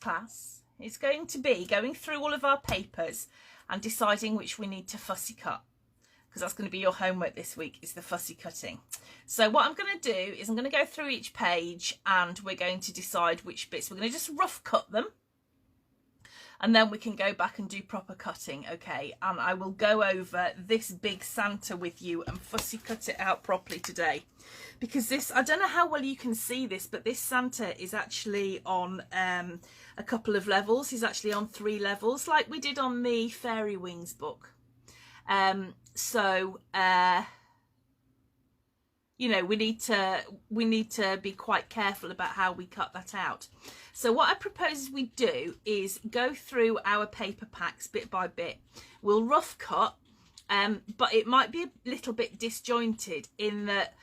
class is going to be going through all of our papers and deciding which we need to fussy cut, because that's going to be your homework this week, is the fussy cutting. So what I'm going to do is I'm going to go through each page and we're going to decide which bits. We're going to just rough cut them, and then we can go back and do proper cutting, okay? And I will go over this big Santa with you and fussy cut it out properly today. Because this, I don't know how well you can see this, but this Santa is actually on a couple of levels. He's actually on 3 levels, like we did on the Fairy Wings book. You know, we need to be quite careful about how we cut that out. So what I propose we do is go through our paper packs bit by bit. We'll rough cut, but it might be a little bit disjointed in that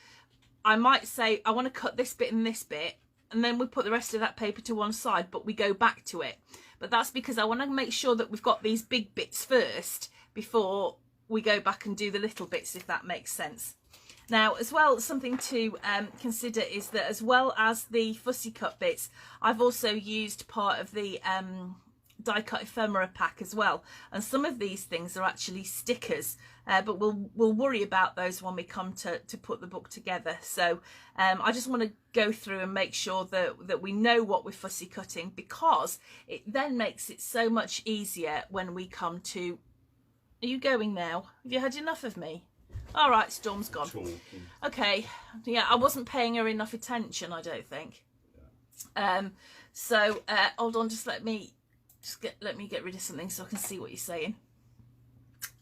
I might say I want to cut this bit and this bit, and then we put the rest of that paper to one side, but we go back to it. But that's because I want to make sure that we've got these big bits first before we go back and do the little bits, if that makes sense. Now, as well, something to consider is that as well as the fussy cut bits, I've also used part of the die cut ephemera pack as well. And some of these things are actually stickers, but we'll worry about those when we come to put the book together. So I just want to go through and make sure that we know what we're fussy cutting, because it then makes it so much easier when we come to... Are you going now? Have you had enough of me? All right, Storm's gone. Okay, yeah, I wasn't paying her enough attention, I don't think. So hold on, just let me get rid of something so I can see what you're saying.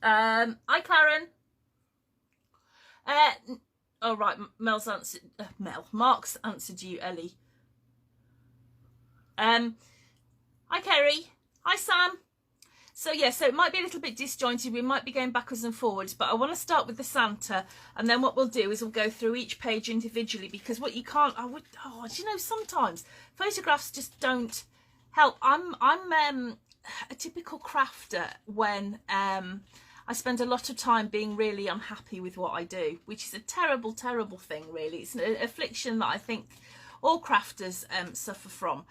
Hi, Karen. All right, Mel's answered. Mark's answered you, Ellie. Hi, Kerry. Hi, Sam. So yeah, so it might be a little bit disjointed. We might be going backwards and forwards, but I want to start with the Santa, and then what we'll do is we'll go through each page individually, because what you can't, do you know, sometimes photographs just don't help. I'm a typical crafter when I spend a lot of time being really unhappy with what I do, which is a terrible, terrible thing, really. It's an affliction that I think all crafters suffer from.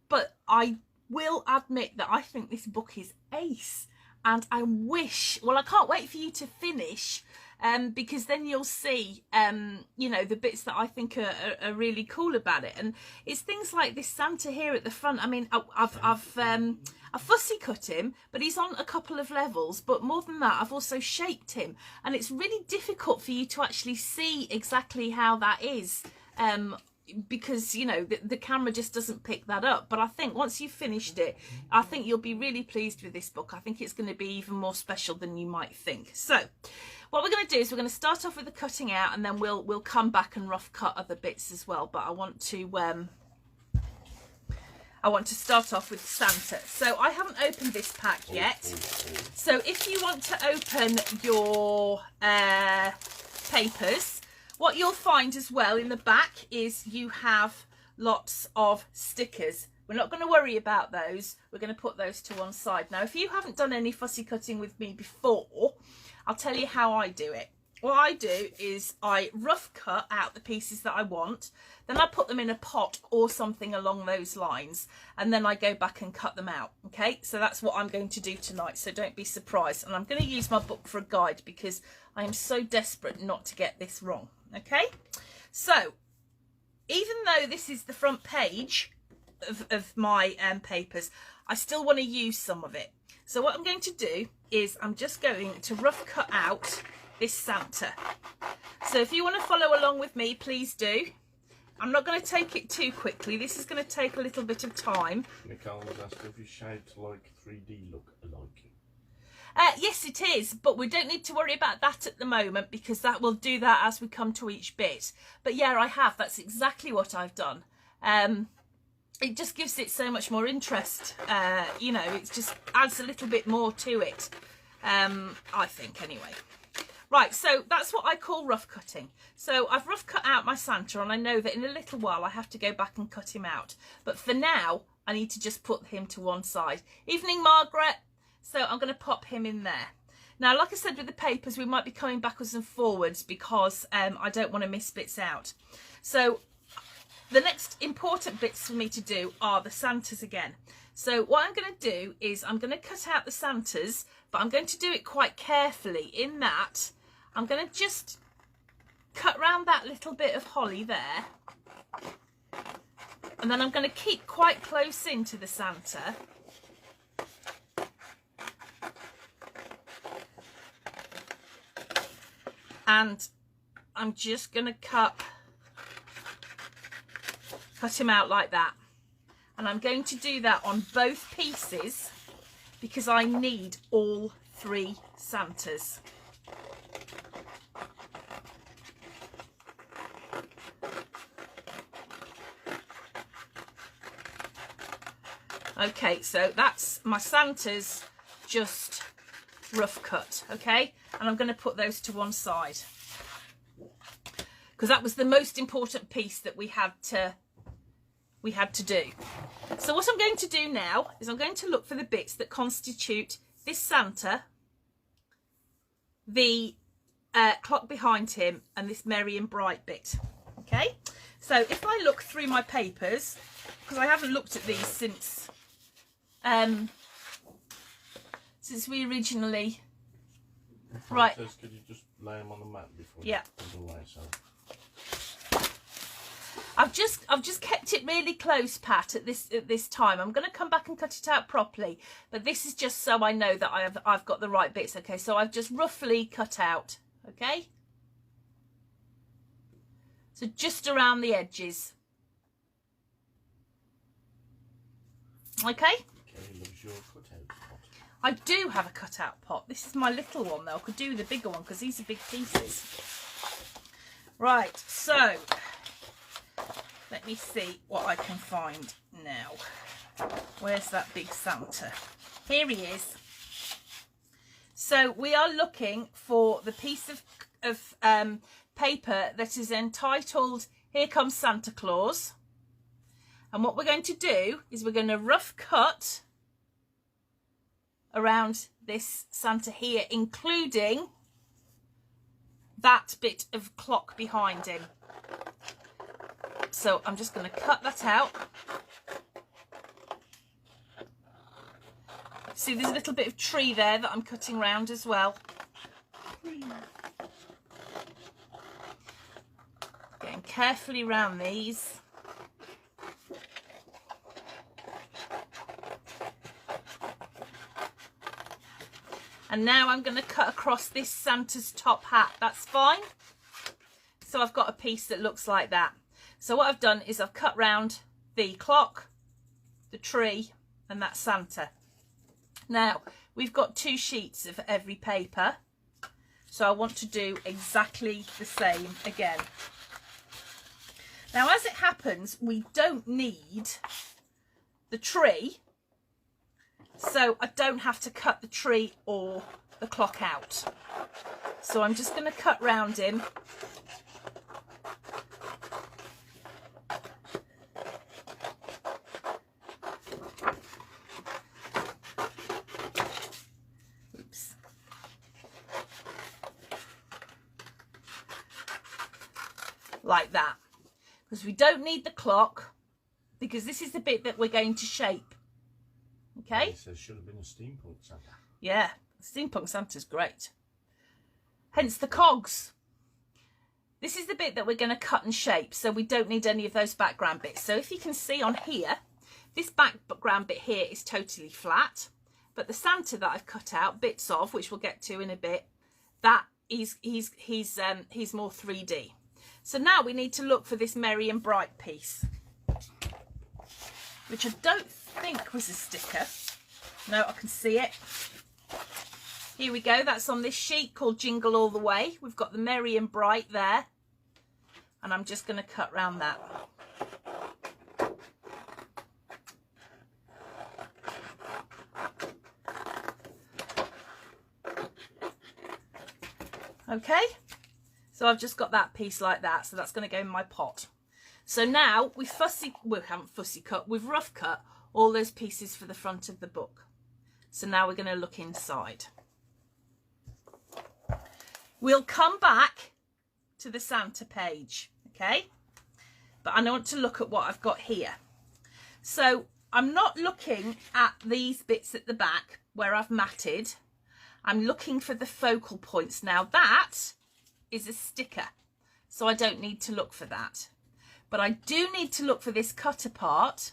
But I will admit that I think this book is ace, and I wish, well, I can't wait for you to finish, because then you'll see you know, the bits that I think are really cool about it. And it's things like this Santa here at the front. I mean, I've fussy cut him, but he's on a couple of levels, but more than that, I've also shaped him, and it's really difficult for you to actually see exactly how that is, because, you know, the camera just doesn't pick that up. But I think once you've finished it, I think you'll be really pleased with this book. I think it's going to be even more special than you might think. So what we're going to do is we're going to start off with the cutting out, and then we'll come back and rough cut other bits as well. But I want to start off with Santa. So I haven't opened this pack yet. So if you want to open your papers, what you'll find as well in the back is you have lots of stickers. We're not going to worry about those. We're going to put those to one side. Now, if you haven't done any fussy cutting with me before, I'll tell you how I do it. What I do is I rough cut out the pieces that I want, then I put them in a pot or something along those lines, and then I go back and cut them out. Okay, so that's what I'm going to do tonight, so don't be surprised. And I'm going to use my book for a guide because I am so desperate not to get this wrong. Okay, so even though this is the front page of my papers, I still want to use some of it. So what I'm going to do is I'm just going to rough cut out this Santa. So if you want to follow along with me, please do. I'm not going to take it too quickly. This is going to take a little bit of time. Nicole was asked if you shaped like 3D look alike. Yes, it is, but we don't need to worry about that at the moment, because that will do that as we come to each bit. But yeah, I have. That's exactly what I've done. It just gives it so much more interest. You know, it just adds a little bit more to it, I think, anyway. Right, so that's what I call rough cutting. So I've rough cut out my Santa, and I know that in a little while I have to go back and cut him out. But for now, I need to just put him to one side. Evening, Margaret. So I'm going to pop him in there. Now, like I said with the papers, we might be coming backwards and forwards because I don't want to miss bits out. So the next important bits for me to do are the Santas again. So what I'm going to do is I'm going to cut out the Santas, but I'm going to do it quite carefully in that I'm going to just cut round that little bit of holly there. And then I'm going to keep quite close into the Santa. And I'm just going to cut him out like that. And I'm going to do that on both pieces because I need all 3 Santas. Okay, so that's my Santas just rough cut, okay? And I'm going to put those to one side because that was the most important piece that we had to do. So what I'm going to do now is I'm going to look for the bits that constitute this Santa, the clock behind him, and this merry and bright bit. Okay, so if I look through my papers, because I haven't looked at these since we originally. Right. Could you just lay them on the mat before? Yeah. You put them away, so. I've just kept it really close, Pat, at this time. I'm going to come back and cut it out properly, but this is just so I know that I've got the right bits. Okay, so I've just roughly cut out. Okay, so just around the edges. Okay. Loves your cutout pot. I do have a cutout pot. This is my little one though. I could do the bigger one because these are big pieces. Right, so let me see what I can find now. Where's that big Santa? Here he is. So we are looking for the piece of paper that is entitled Here Comes Santa Claus. And what we're going to do is we're going to rough cut around this Santa here, including that bit of clock behind him. So I'm just going to cut that out. See, there's a little bit of tree there that I'm cutting round as well. Getting carefully round these. And now I'm going to cut across this Santa's top hat. That's fine. So I've got a piece that looks like that. So what I've done is I've cut round the clock, the tree, and that Santa. Now, we've got 2 sheets of every paper. So I want to do exactly the same again. Now, as it happens, we don't need the tree. So I don't have to cut the tree or the clock out. So I'm just going to cut round him. Oops. Like that. Because we don't need the clock, because this is the bit that we're going to shape. Okay. It says should have been a steampunk Santa. Yeah, steampunk Santa's great. Hence the cogs. This is the bit that we're going to cut and shape, so we don't need any of those background bits. So if you can see on here, this background bit here is totally flat, but the Santa that I've cut out bits of, which we'll get to in a bit, that he's more 3D. So now we need to look for this merry and bright piece, which I don't think was a sticker. No, I can see it. Here we go. That's on this sheet called Jingle All the Way. We've got the merry and bright there. And I'm just going to cut round that. Okay. So I've just got that piece like that. So that's going to go in my pot. So now we haven't fussy cut, we've rough cut all those pieces for the front of the book. So now we're going to look inside. We'll come back to the Santa page, okay? But I want to look at what I've got here. So I'm not looking at these bits at the back where I've matted. I'm looking for the focal points. Now that is a sticker, so I don't need to look for that. But I do need to look for this cutter part.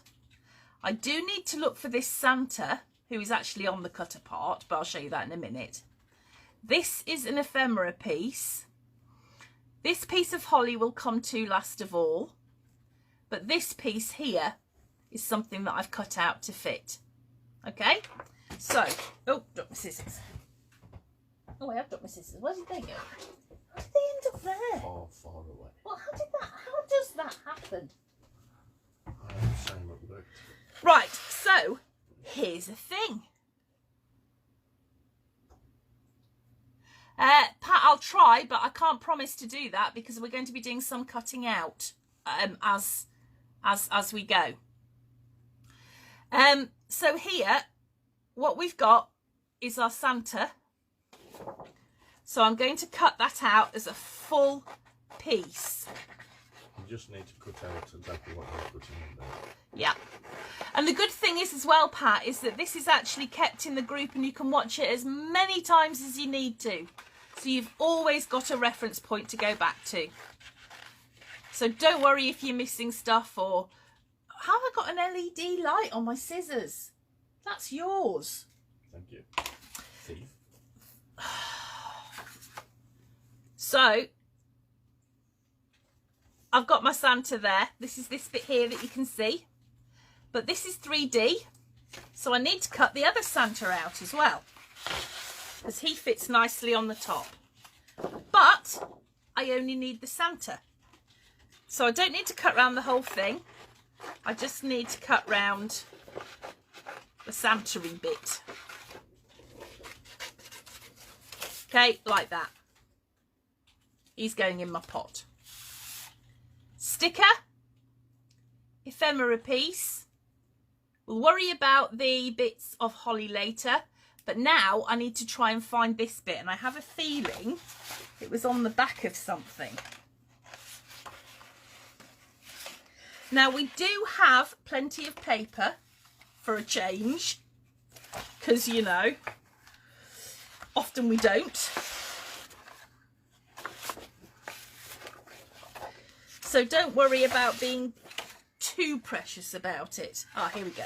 I do need to look for this Santa, who is actually on the cutter part, but I'll show you that in a minute. This is an ephemera piece. This piece of holly will come to last of all. But this piece here is something that I've cut out to fit. Okay? So, oh, drop my scissors. Oh, I have dropped my scissors. Where did they go? How did they end up there? Far, far away. Well, how does that happen? I'm saying it worked. Right, so here's the thing. Pat, I'll try, but I can't promise to do that because we're going to be doing some cutting out as we go. So here, what we've got is our Santa. So I'm going to cut that out as a full piece. You just need to cut out exactly what you're putting in there. Yeah. And the good thing is as well, Pat, is that this is actually kept in the group and you can watch it as many times as you need to. So you've always got a reference point to go back to. So don't worry if you're missing stuff or... How have I got an LED light on my scissors? That's yours. Thank you. Thief. So, I've got my Santa there. This is this bit here that you can see. But this is 3D. So I need to cut the other Santa out as well, because he fits nicely on the top. But I only need the Santa. So I don't need to cut round the whole thing. I just need to cut round the Santa-y bit. Okay, like that. He's going in my pot. Sticker. Ephemera piece. We'll worry about the bits of holly later. But now I need to try and find this bit. And I have a feeling it was on the back of something. Now we do have plenty of paper for a change. Because, you know, often we don't. So don't worry about being too precious about it. Ah, here we go.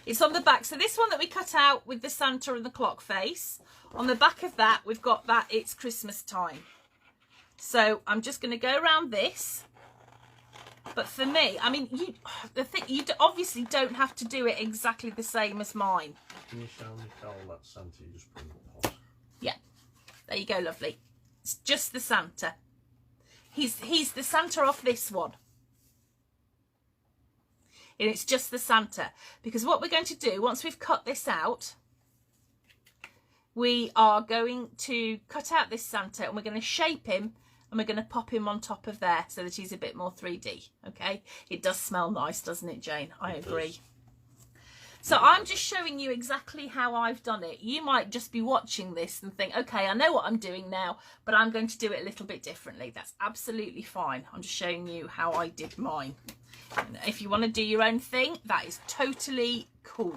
It's on the back. So this one that we cut out with the Santa and the clock face, on the back of that, we've got that it's Christmas time. So I'm just going to go around this. But for me, I mean, you obviously don't have to do it exactly the same as mine. Can you show me, Carl, that Santa you just put in the pot? Yeah. There you go, lovely. It's just the Santa. He's the Santa off this one. And it's just the Santa. Because what we're going to do, once we've cut this out, we are going to cut out this Santa and we're going to shape him and we're going to pop him on top of there so that he's a bit more 3D. Okay? It does smell nice, doesn't it, Jane? I agree. So I'm just showing you exactly how I've done it. You might just be watching this and think, okay, I know what I'm doing now, but I'm going to do it a little bit differently. That's absolutely fine. I'm just showing you how I did mine. And if you want to do your own thing, that is totally cool.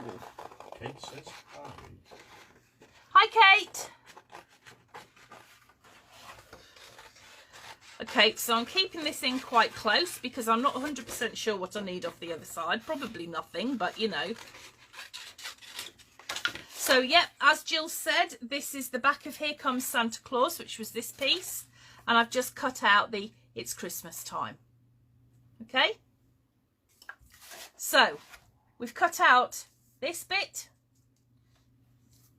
Kate says hi. Hi, Kate. Okay, so I'm keeping this in quite close because I'm not 100% sure what I need off the other side. Probably nothing, but you know. So, yep, as Jill said, this is the back of Here Comes Santa Claus, which was this piece. And I've just cut out the It's Christmas Time. Okay? So, we've cut out this bit,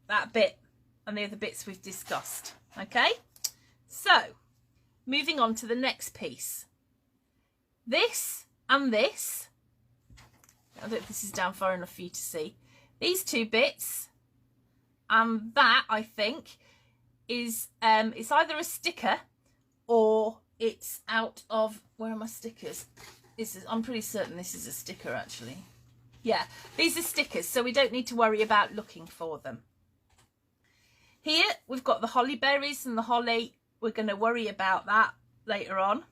that bit, and the other bits we've discussed. Okay? So, moving on to the next piece. This and this, I don't think this is down far enough for you to see. These two bits and that, I think, is it's either a sticker or it's out of, where are my stickers? I'm pretty certain this is a sticker actually. Yeah, these are stickers, so we don't need to worry about looking for them. Here we've got the holly berries and the holly. We're going to worry about that later on.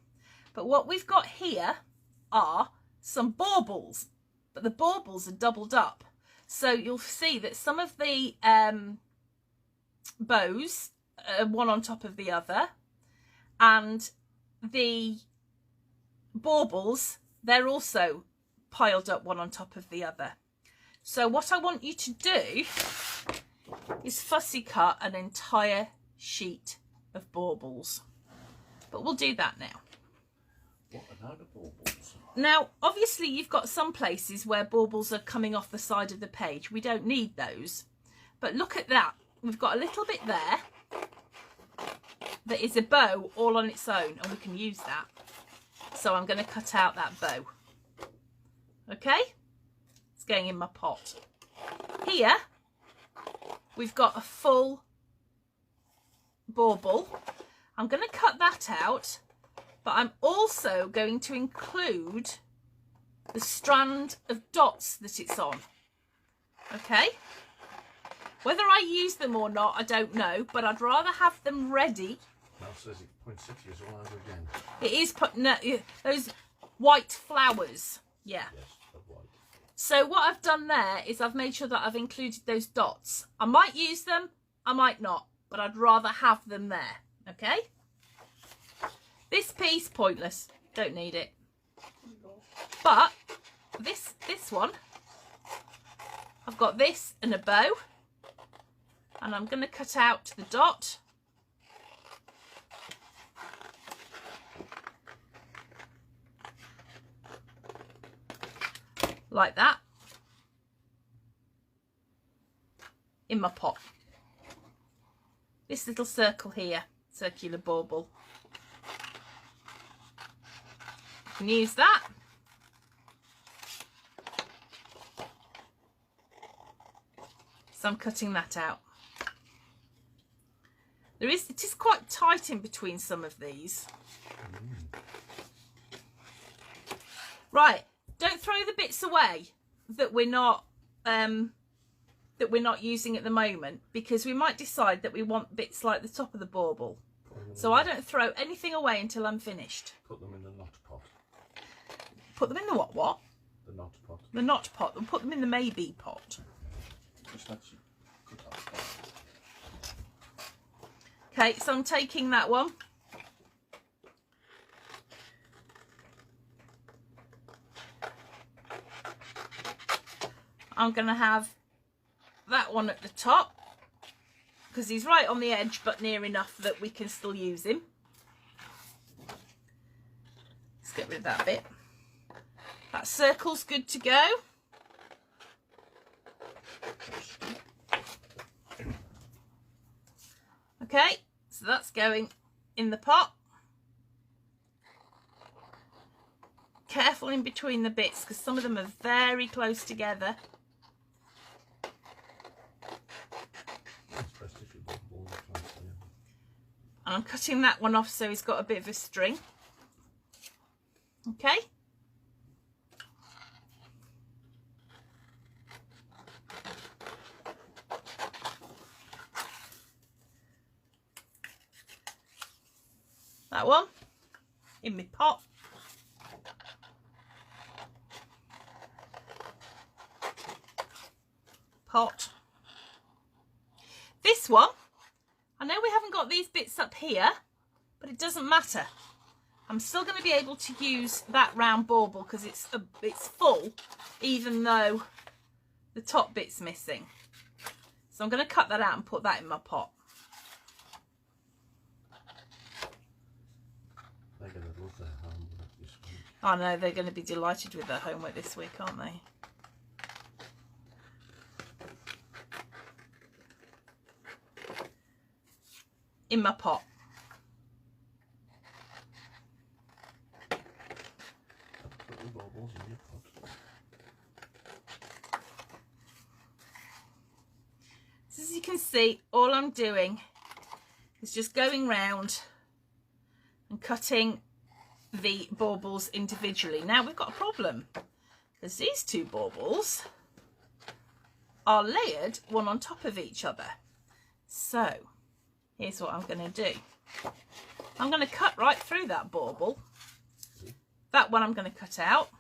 But what we've got here are some baubles. but the baubles are doubled up. So you'll see that some of the bows are one on top of the other, and the baubles, they're also piled up one on top of the other. So what I want you to do is fussy cut an entire sheet of baubles. But we'll do that now. What about the baubles? Now, obviously you've got some places where baubles are coming off the side of the page. We don't need those. But look at that. We've got a little bit there that is a bow all on its own, and we can use that. So I'm going to cut out that bow. Okay? It's going in my pot. Here, we've got a full bauble. I'm going to cut that out, but I'm also going to include the strand of dots that it's on. Okay? Whether I use them or not, I don't know, but I'd rather have them ready. Now says it poinsettias all over again. It is no, those white flowers. Yeah. Yes, the white. So what I've done there is I've made sure that I've included those dots. I might use them, I might not, but I'd rather have them there. Okay? This piece, pointless. Don't need it. But this one, I've got this and a bow. And I'm going to cut out the dot. Like that. In my pot. This little circle here, circular bauble. I can use that. So I'm cutting that out. It is quite tight in between some of these. Right, don't throw the bits away that we're not using at the moment, because we might decide that we want bits like the top of the bauble. So I don't throw anything away until I'm finished. Put them in the knot pot. Put them in the what? The knot pot. The knot pot. And put them in the maybe pot. Just let you cut off that. Okay, so I'm taking that one. I'm going to have that one at the top, because he's right on the edge but near enough that we can still use him. Let's get rid of that bit. That circle's good to go. Okay, so that's going in the pot. Careful in between the bits, because some of them are very close together. And I'm cutting that one off so he's got a bit of a string. Okay. That one in my pot. Pot. This one, I know we haven't got these bits up here, but it doesn't matter. I'm still going to be able to use that round bauble because it's full, even though the top bit's missing. So I'm going to cut that out and put that in my pot. They're going to love their homework this week. I know, they're going to be delighted with their homework this week, aren't they? In my pot. Put the baubles in your pot. So as you can see, all I'm doing is just going round and cutting the baubles individually. Now we've got a problem, because these two baubles are layered one on top of each other. So here's what I'm going to do. I'm going to cut right through that bauble. That one I'm going to cut out.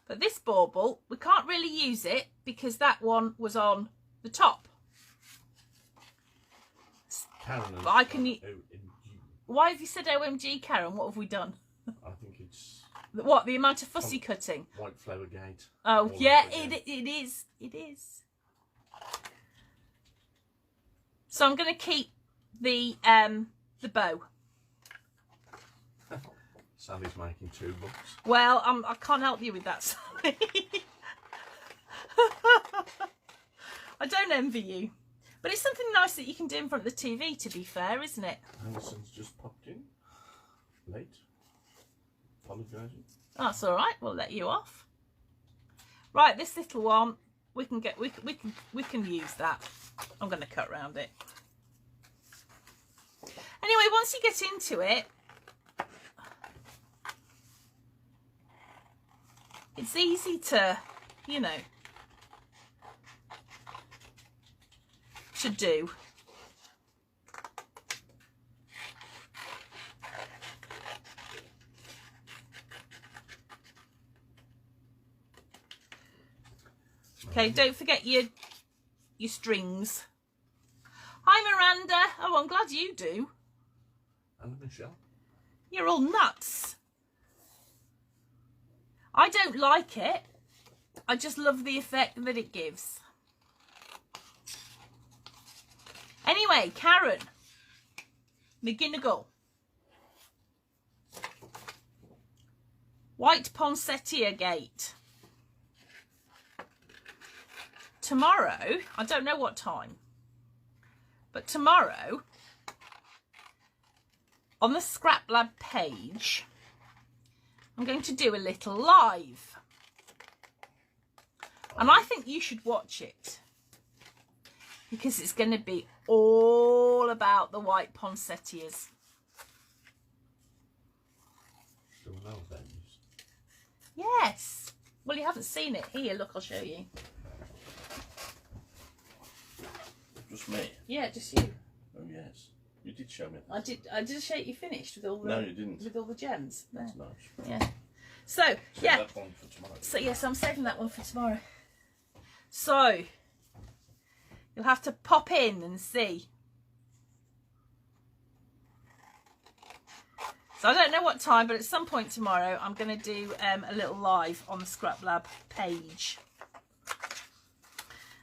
But this bauble, we can't really use it because that one was on the top. Karen has But I can. OMG. Why have you said OMG, Karen? What have we done? I think it's What, the amount of fussy cutting? White Flower Gate. Oh, yeah, it is. It is. So I'm going to keep the bow. Sally's making $2. Well, I can't help you with that, Sally. I don't envy you. But it's something nice that you can do in front of the TV, to be fair, isn't it? Anderson's just popped in. Late. Apologising. That's all right. We'll let you off. Right, this little one, we can use that. I'm going to cut round it. Anyway, once you get into it, it's easy to, you know, to do. Okay, don't forget your strings. Hi, Miranda. Oh, I'm glad you do. And Michelle. You're all nuts. I don't like it. I just love the effect that it gives. Anyway, Karen McGinnigal. White Poinsettia Gate. Tomorrow, I don't know what time, but tomorrow on the Scrap Lab page, I'm going to do a little live. And I think you should watch it because it's going to be all about the white poinsettias. Do we know those? Yes. Well, you haven't seen it. Here, look, I'll show you. Just me? Yeah, just you. Oh, yes. You did show me. I did show you finished with all the. No, you didn't. With all the gems. That's There. nice. Yeah. So Save yeah. that one for tomorrow. So yes, I'm saving that one for tomorrow. So you'll have to pop in and see. So I don't know what time, but at some point tomorrow I'm going to do a little live on the Scrap Lab page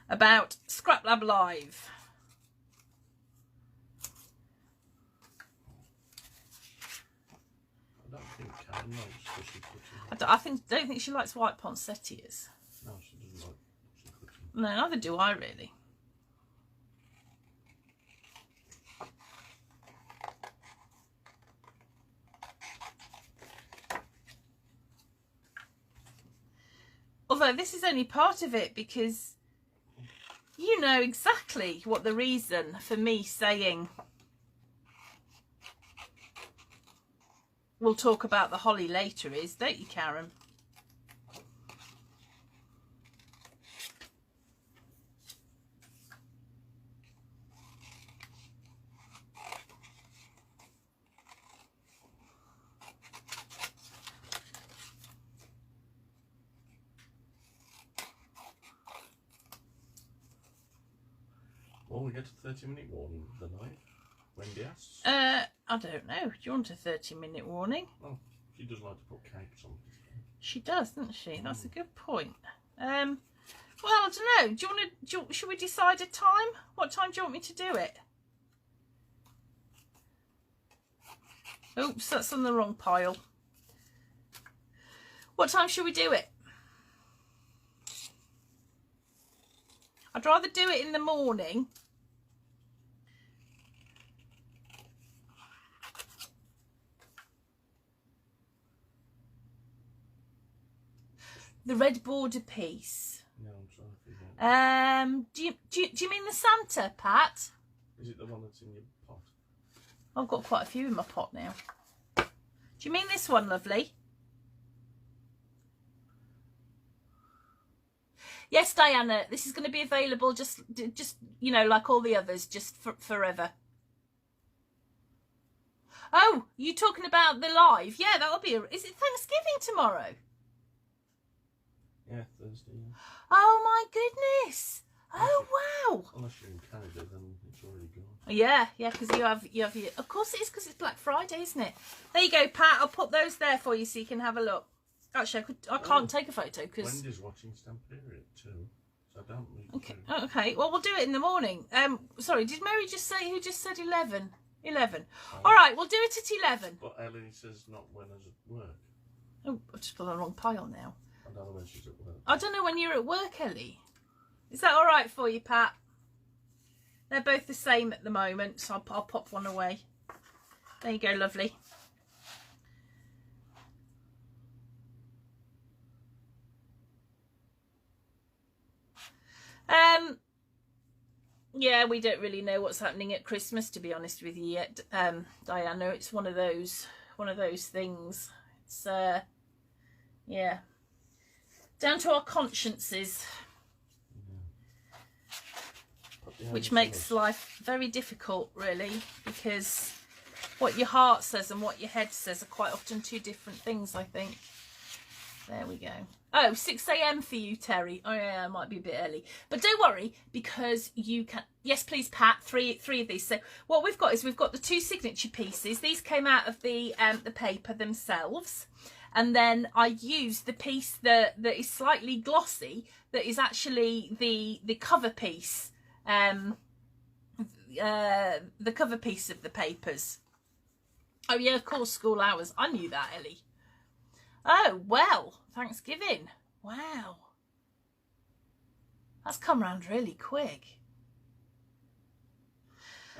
about Scrap Lab Live. I don't think Karen knows what she's cooking. Don't think she likes white poinsettias. No, she doesn't like what she's cooking. No, neither do I really. Although this is only part of it because you know exactly what the reason for me saying we'll talk about the holly later is, don't you, Karen? Well, we get a 30-minute warning of the night. Wendy asks. I don't know. Do you want a 30-minute warning? Oh, she does like to put capes on. She does, doesn't she? That's a good point. Well, I don't know. Do you want to? Should we decide a time? What time do you want me to do it? Oops, that's on the wrong pile. What time should we do it? I'd rather do it in the morning. The red border piece. No, I'm trying to figure out. Do you mean the Santa, Pat? Is it the one that's in your pot? I've got quite a few in my pot now. Do you mean this one, lovely? Yes, Diana, this is going to be available just you know, like all the others, just forever. Oh, you talking about the live? Yeah, that'll be. Is it Thanksgiving tomorrow? Yeah, Thursday. Yeah. Oh my goodness! Oh wow! Unless you're in Canada, then it's already gone. Yeah, because you have your. Of course it is, because it's Black Friday, isn't it? There you go, Pat. I'll put those there for you so you can have a look. Actually, I can't take a photo because Wendy's watching Stampede too, so I don't need okay. to. Okay, well we'll do it in the morning. Sorry, did Mary just say who just said 11? 11. All right, we'll do it at 11. But Ellie says not when I was at work. Oh, I've just put on the wrong pile now. I don't know when she's at work. I don't know when you're at work, Ellie. Is that all right for you, Pat? They're both the same at the moment, so I'll pop one away. There you go, lovely. Yeah, we don't really know what's happening at Christmas, to be honest with you, yet, Diana. It's one of those things. It's yeah, down to our consciences, which makes life very difficult, really, because what your heart says and what your head says are quite often two different things, I think. There we go. Oh, 6 a.m. for you, Terry. Oh, yeah, it might be a bit early. But don't worry, because you can... Yes, please, Pat. Three of these. So what we've got is we've got the 2 signature pieces. These came out of the paper themselves. And then I used the piece that is slightly glossy, that is actually the cover piece. The cover piece of the papers. Oh, yeah, of course, school hours. I knew that, Ellie. Oh, well, Thanksgiving. Wow. That's come round really quick.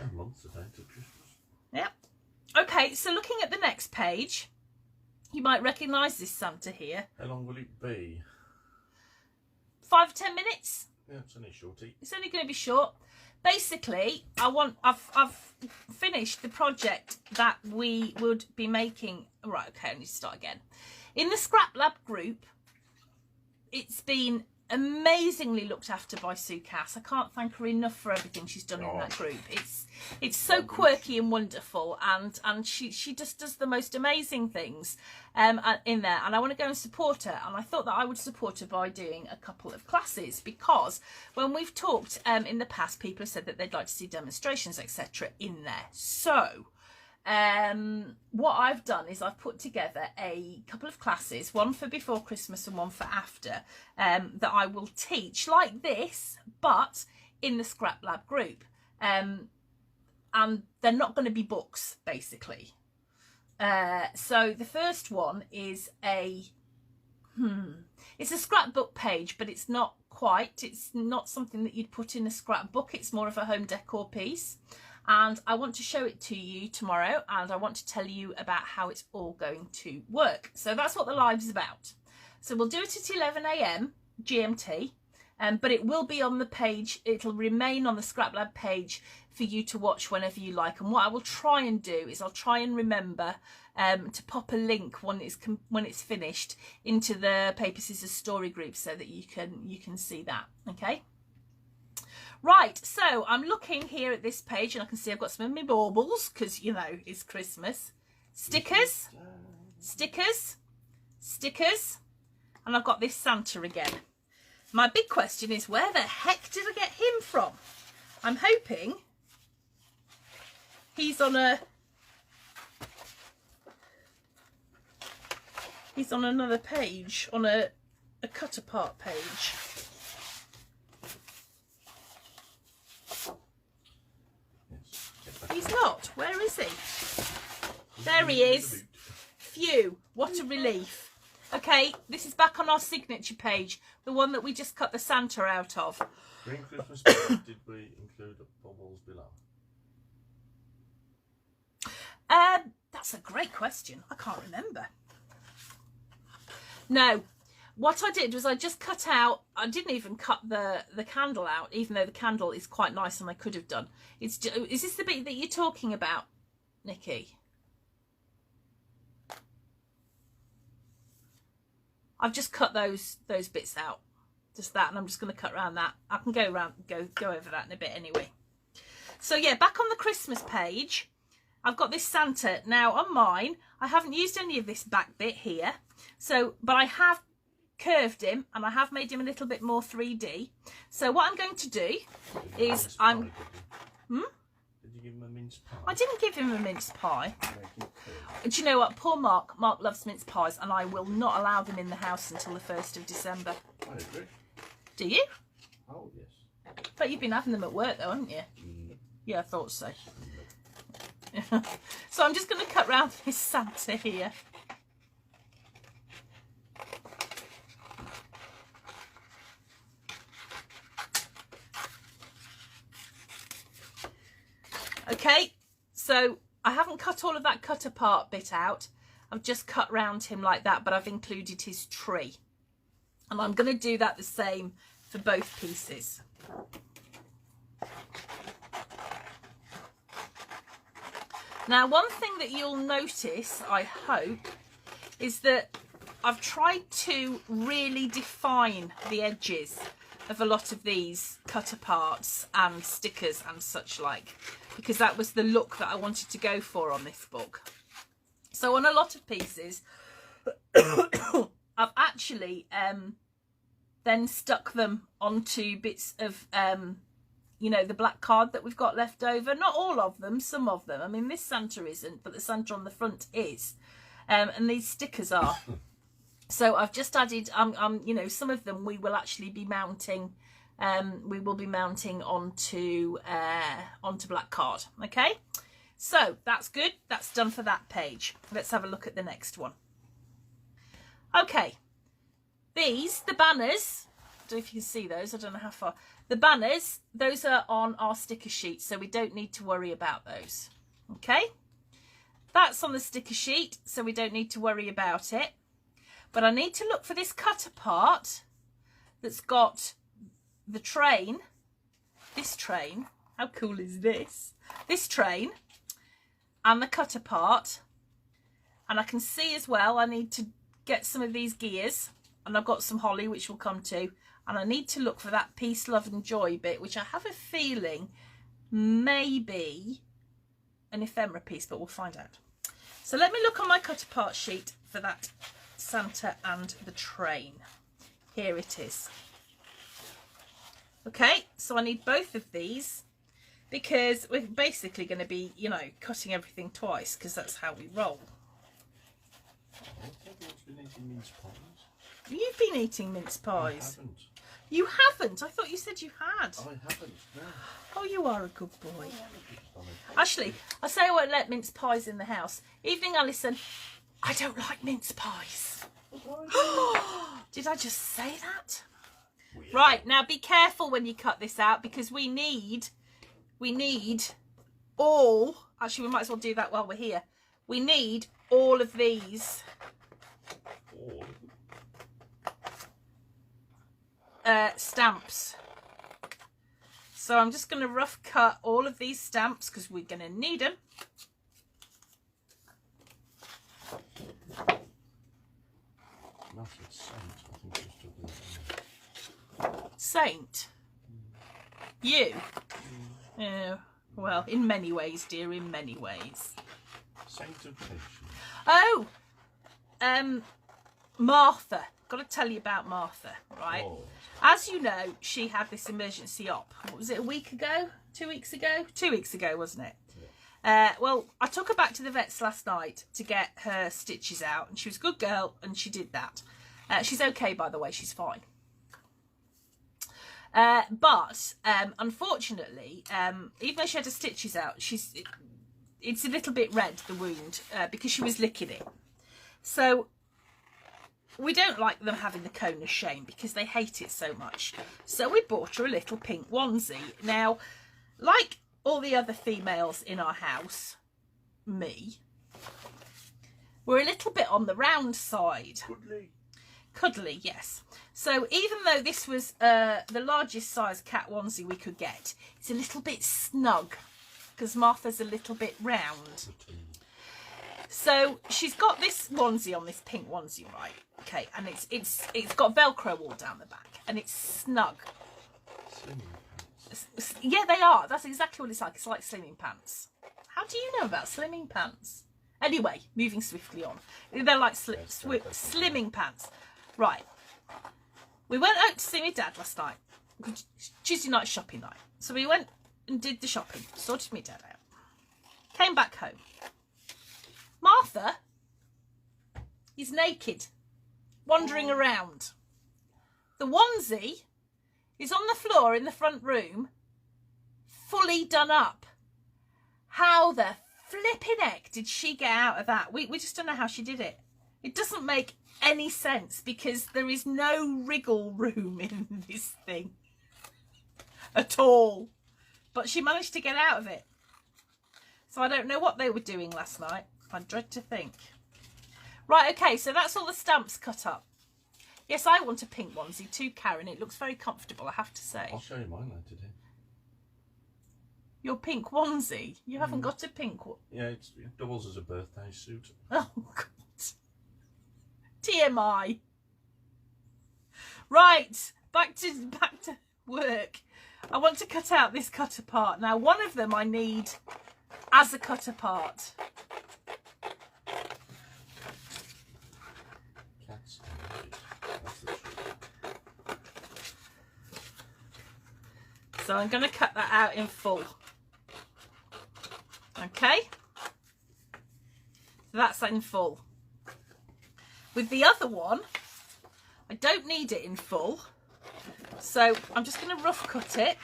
A month today to Christmas. Yep. Okay, so looking at the next page, you might recognise this Santa here. How long will it be? 5 or 10 minutes. Yeah, it's only shorty. It's only going to be short. Basically, I've finished the project that we would be making. Right, okay, I need to start again. In the Scrap Lab group, it's been amazingly looked after by Sue Cass. I can't thank her enough for everything she's done in that group. It's so quirky and wonderful, and she just does the most amazing things in there, and I want to go and support her. And I thought that I would support her by doing a couple of classes, because when we've talked in the past, people have said that they'd like to see demonstrations, etc. in there. So what I've done is I've put together a couple of classes, one for before Christmas and one for after, that I will teach like this, but in the Scrap Lab group. And they're not going to be books, basically. So the first one is it's a scrapbook page, but it's not something that you'd put in a scrapbook. It's more of a home decor piece. And I want to show it to you tomorrow, and I want to tell you about how it's all going to work. So that's what the live's about. So we'll do it at 11 a.m. GMT, but it will be on the page. It'll remain on the Scrap Lab page for you to watch whenever you like. And what I will try and do is I'll try and remember to pop a link when it's finished into the Paper Scissors story group, so that you can see that. Okay. Right, so I'm looking here at this page, and I can see I've got some of my baubles, because, you know, it's Christmas. Stickers, and I've got this Santa again. My big question is, where the heck did I get him from? I'm hoping he's on another page, on a cut apart page. He's not. Where is he? There he is. Phew, what a relief. Okay, this is back on our signature page, the one that we just cut the Santa out of. During Christmas Day, did we include bubbles below? That's a great question. I can't remember. No. What I did was I just cut out, I didn't even cut the candle out, even though the candle is quite nice and I could have done. Is this the bit that you're talking about, Nikki? I've just cut those bits out. Just that, and I'm just going to cut around that. I can go over that in a bit anyway. So yeah, back on the Christmas page, I've got this Santa. Now on mine, I haven't used any of this back bit here. So, but I have curved him and I have made him a little bit more 3D. So what I'm going to do is Did you give him a mince pie? I didn't give him a mince pie. Make it Do you know what? Poor Mark. Mark loves mince pies and I will not allow them in the house until the 1st of December. I agree. Do you? Oh, yes. But you've been having them at work though, haven't you? Mm. Yeah, I thought so. So I'm just going to cut round this Santa here. Okay, so I haven't cut all of that cut apart bit out. I've just cut round him like that, but I've included his tree. And I'm going to do that the same for both pieces. Now, one thing that you'll notice, I hope, is that I've tried to really define the edges of a lot of these cut aparts and stickers and such like, because that was the look that I wanted to go for on this book. So on a lot of pieces, I've actually then stuck them onto bits of you know, the black card that we've got left over. Not all of them, some of them. I mean, this Santa isn't, but the Santa on the front is. And these stickers are. So I've just added, you know, some of them we will actually be mounting. We will be mounting onto black card. Okay, so that's good. That's done for that page. Let's have a look at the next one. Okay, these, the banners. I don't know if you can see those. I don't know how far. The banners, those are on our sticker sheet, so we don't need to worry about those. Okay, that's on the sticker sheet, so we don't need to worry about it. But I need to look for this cut apart that's got the train, this train. How cool is this? This train and the cut apart. And I can see as well, I need to get some of these gears, and I've got some holly, which we'll come to. And I need to look for that peace, love and joy bit, which I have a feeling may be an ephemera piece, but we'll find out. So let me look on my cut apart sheet for that Santa and the train. Here it is. Okay, so I need both of these because we're basically going to be, you know, cutting everything twice because that's how we roll. Everyone's been eating mince pies. You've been eating mince pies. I haven't. You haven't? I thought you said you had. I haven't, no. Oh, you are a good boy. Actually, I say I won't let mince pies in the house. Evening, Alison. I don't like mince pies. Did I just say that? Weird. Right, now be careful when you cut this out because we need all, actually we might as well do that while we're here. We need all of these stamps. So I'm just going to rough cut all of these stamps because we're going to need them. Saint? You? Oh, well, in many ways, dear, in many ways. Saint of patience. Oh, Martha. Got to tell you about Martha, right? Oh. As you know, she had this emergency op. What was it, a week ago? 2 weeks ago? 2 weeks ago, wasn't it? Yeah. Well, I took her back to the vets last night to get her stitches out, and she was a good girl, and she did that. She's okay, by the way. She's fine. But unfortunately, even though she had her stitches out, it's a little bit red, the wound, because she was licking it. So we don't like them having the cone of shame because they hate it so much. So we bought her a little pink onesie. Now, like all the other females in our house, me, we're a little bit on the round side. Cuddly, yes. So even though this was the largest size cat onesie we could get, it's a little bit snug because Martha's a little bit round. So she's got this onesie on, this pink onesie, right? Okay, and it's got Velcro all down the back, and it's snug. Yeah, they are. That's exactly what it's like. It's like slimming pants. How do you know about slimming pants? Anyway, moving swiftly on. They're like slimming pants. Right. We went out to see my dad last night. Tuesday night shopping night. So we went and did the shopping. Sorted my dad out. Came back home. Martha is naked. Wandering around. The onesie is on the floor in the front room. Fully done up. How the flipping heck did she get out of that? We just don't know how she did it. It doesn't make any sense because there is no wriggle room in this thing at all. But she managed to get out of it. So I don't know what they were doing last night. I dread to think. Right, okay, so that's all the stamps cut up. Yes, I want a pink onesie too, Karen. It looks very comfortable, I have to say. I'll show you mine later today. Your pink onesie? You haven't got a pink one? Yeah, it doubles as a birthday suit. Oh, God. TMI. Right, back to work. I want to cut out this cut apart. Now, one of them I need as a cut apart. Cats. That's the truth. So I'm going to cut that out in full. Okay. So that's in full. With the other one, I don't need it in full. So I'm just going to rough cut it.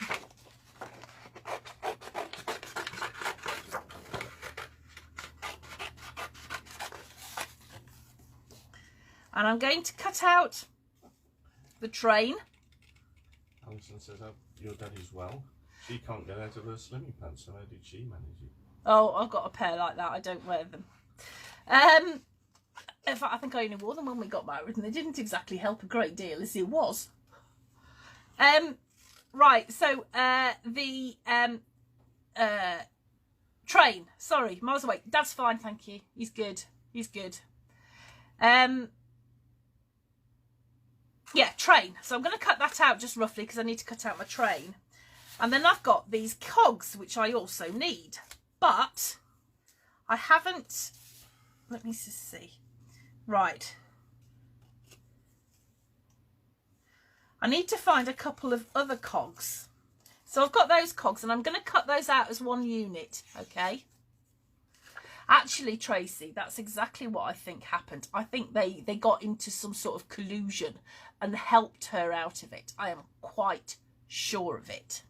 And I'm going to cut out the train. Alison says, oh, your daddy's well. She can't get out of her slimming pants, so how did she manage it? Oh, I've got a pair like that. I don't wear them. In fact, I think I only wore them when we got married, and they didn't exactly help a great deal as it was. Right, so the train. Sorry, miles away. Dad's fine, thank you. He's good. He's good. Yeah, train. So I'm going to cut that out just roughly because I need to cut out my train. And then I've got these cogs, which I also need. But I haven't... Let me just see. Right. I need to find a couple of other cogs. So I've got those cogs and I'm going to cut those out as one unit, okay? Actually, Tracy, that's exactly what I think happened. I think they got into some sort of collusion and helped her out of it. I am quite sure of it.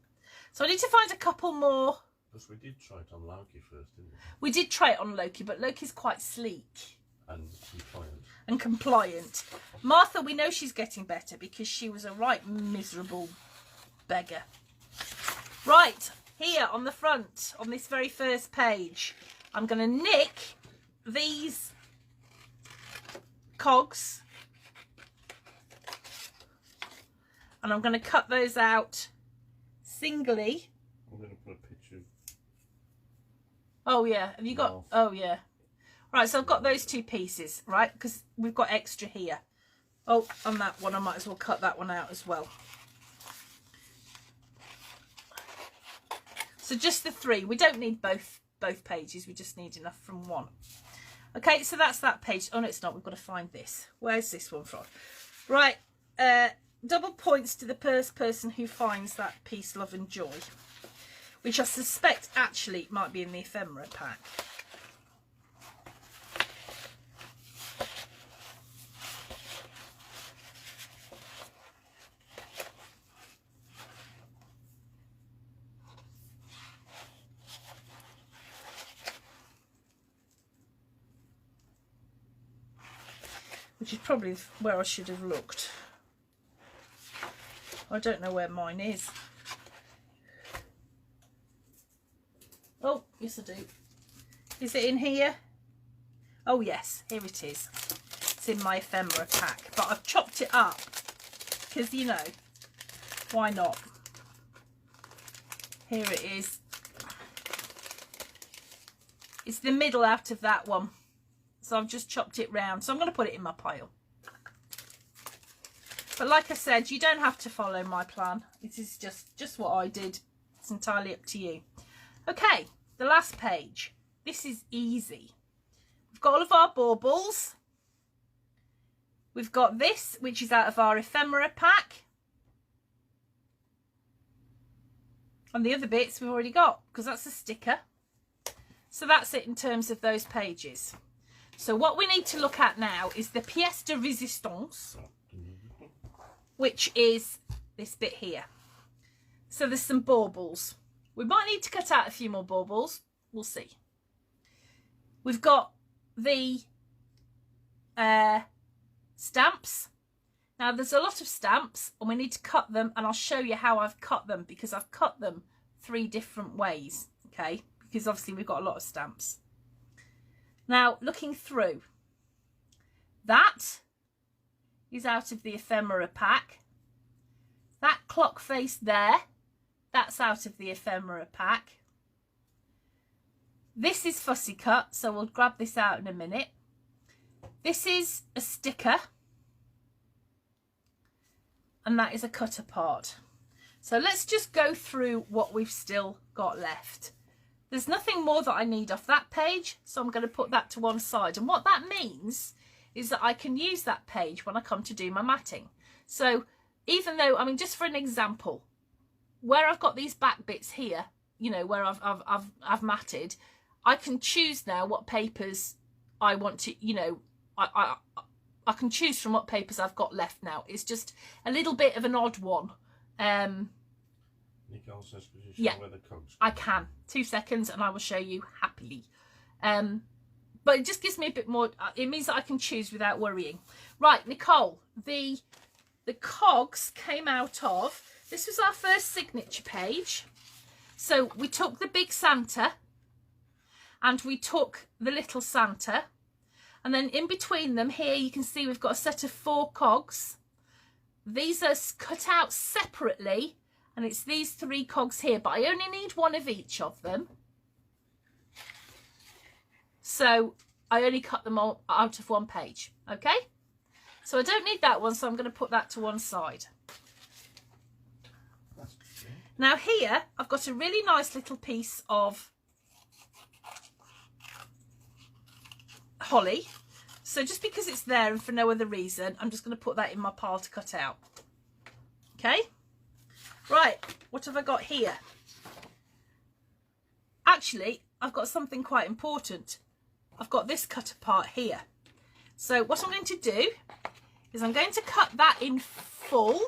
So I need to find a couple more. Because we did try it on Loki first, didn't we? We did try it on Loki, but Loki's quite sleek. And compliant. And compliant. Martha, we know she's getting better because she was a right miserable beggar. Right, here on the front, on this very first page, I'm going to nick these cogs. And I'm going to cut those out singly. I'm going to put a picture. Oh, yeah. Have you got... No. Oh, yeah. Right, so I've got those two pieces, right? Because we've got extra here. Oh, on that one, I might as well cut that one out as well. So just the three. We don't need both pages. We just need enough from one. Okay, so that's that page. Oh, no, it's not. We've got to find this. Where's this one from? Right. Double points to the first person who finds that peace, love and joy. Which I suspect actually might be in the ephemera pack. Which is probably where I should have looked. I don't know where mine is. Oh, yes I do. Is it in here? Oh yes, here it is. It's in my ephemera pack. But I've chopped it up. Because, you know, why not? Here it is. It's the middle out of that one. So I've just chopped it round. So I'm going to put it in my pile. But like I said, you don't have to follow my plan. It is just what I did. It's entirely up to you. Okay, the last page. This is easy. We've got all of our baubles. We've got this, which is out of our ephemera pack. And the other bits we've already got, because that's a sticker. So that's it in terms of those pages. So what we need to look at now is the pièce de résistance, which is this bit here. So there's some baubles. We might need to cut out a few more baubles. We'll see. We've got the stamps. Now there's a lot of stamps and we need to cut them, and I'll show you how I've cut them, because I've cut them 3 different ways, okay? Because obviously we've got a lot of stamps. Now looking through, that is out of the ephemera pack. That clock face there, that's out of the ephemera pack. This is fussy cut, so we'll grab this out in a minute. This is a sticker, and that is a cut apart. So let's just go through what we've still got left. There's nothing more that I need off that page, so I'm going to put that to one side. And what that means is that I can use that page when I come to do my matting. So even though, I mean, just for an example, where I've got these back bits here, you know, where I've matted, I can choose now what papers I want to, you know, I can choose from what papers I've got left now. It's just a little bit of an odd one. Nicole says, could you show yeah, where the cogs I can. 2 seconds and I will show you happily. But it just gives me a bit more, it means that I can choose without worrying. Right, Nicole, the cogs came out of, this was our first signature page. So we took the big Santa and we took the little Santa. And then in between them here, you can see we've got a set of 4 cogs. These are cut out separately, and it's these 3 cogs here, but I only need 1 of each of them. So I only cut them all out of 1 page, okay? So I don't need that one, so I'm going to put that to one side. Now here, I've got a really nice little piece of holly. So just because it's there and for no other reason, I'm just going to put that in my pile to cut out. Okay? Right, what have I got here? Actually, I've got something quite important. I've got this cut apart here. So what I'm going to do is I'm going to cut that in full.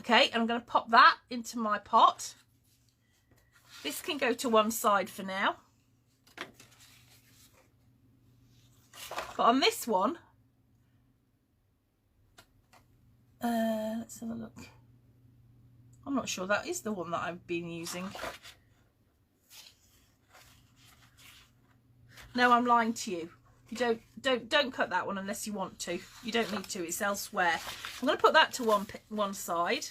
Okay, and I'm going to pop that into my pot. This can go to one side for now. But on this one, let's have a look. I'm not sure that is the one that I've been using. No, I'm lying to you. You don't cut that one unless you want to. You don't need to. It's elsewhere. I'm going to put that to one side.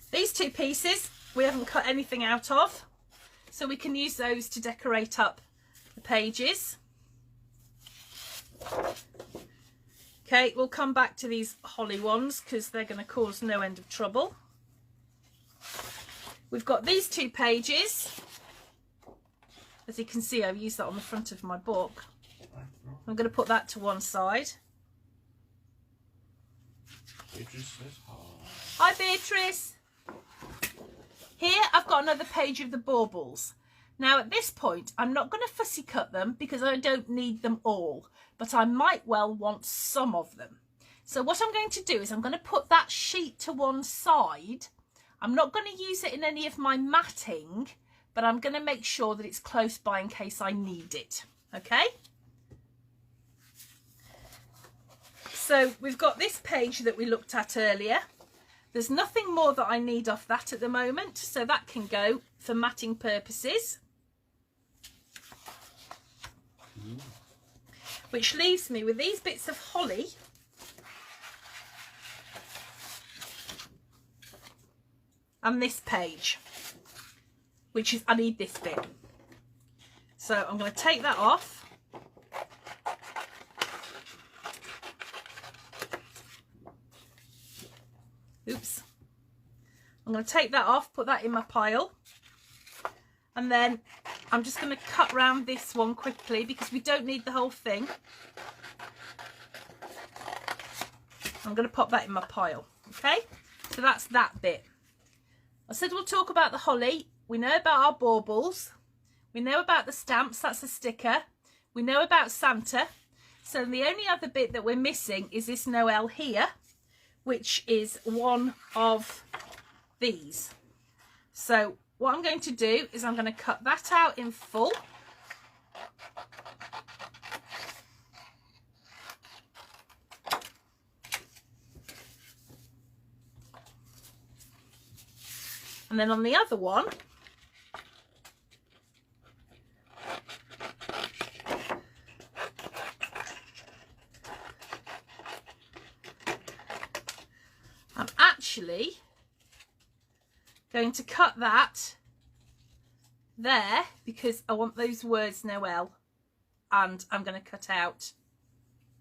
These 2 pieces we haven't cut anything out of, so we can use those to decorate up the pages. Okay, we'll come back to these holly ones because they're going to cause no end of trouble. We've got these 2 pages. As you can see, I've used that on the front of my book. I'm going to put that to one side. Beatrice says hi. Hi, Beatrice. Here, I've got another page of the baubles. Now, at this point, I'm not going to fussy cut them because I don't need them all, but I might well want some of them. So what I'm going to do is I'm going to put that sheet to one side. I'm not going to use it in any of my matting, but I'm going to make sure that it's close by in case I need it, okay? So we've got this page that we looked at earlier. There's nothing more that I need off that at the moment, so that can go for matting purposes. Which leaves me with these bits of holly. And this page. Which is, I need this bit. So I'm going to take that off. Oops. I'm going to take that off, put that in my pile. And then I'm just going to cut round this one quickly because we don't need the whole thing. I'm going to pop that in my pile. Okay, so that's that bit. I said we'll talk about the holly. We know about our baubles. We know about the stamps. That's a sticker. We know about Santa. So the only other bit that we're missing is this Noel here, which is one of these. So what I'm going to do is I'm going to cut that out in full. And then on the other one, I'm actually going to cut that there because I want those words Noel, and I'm going to cut out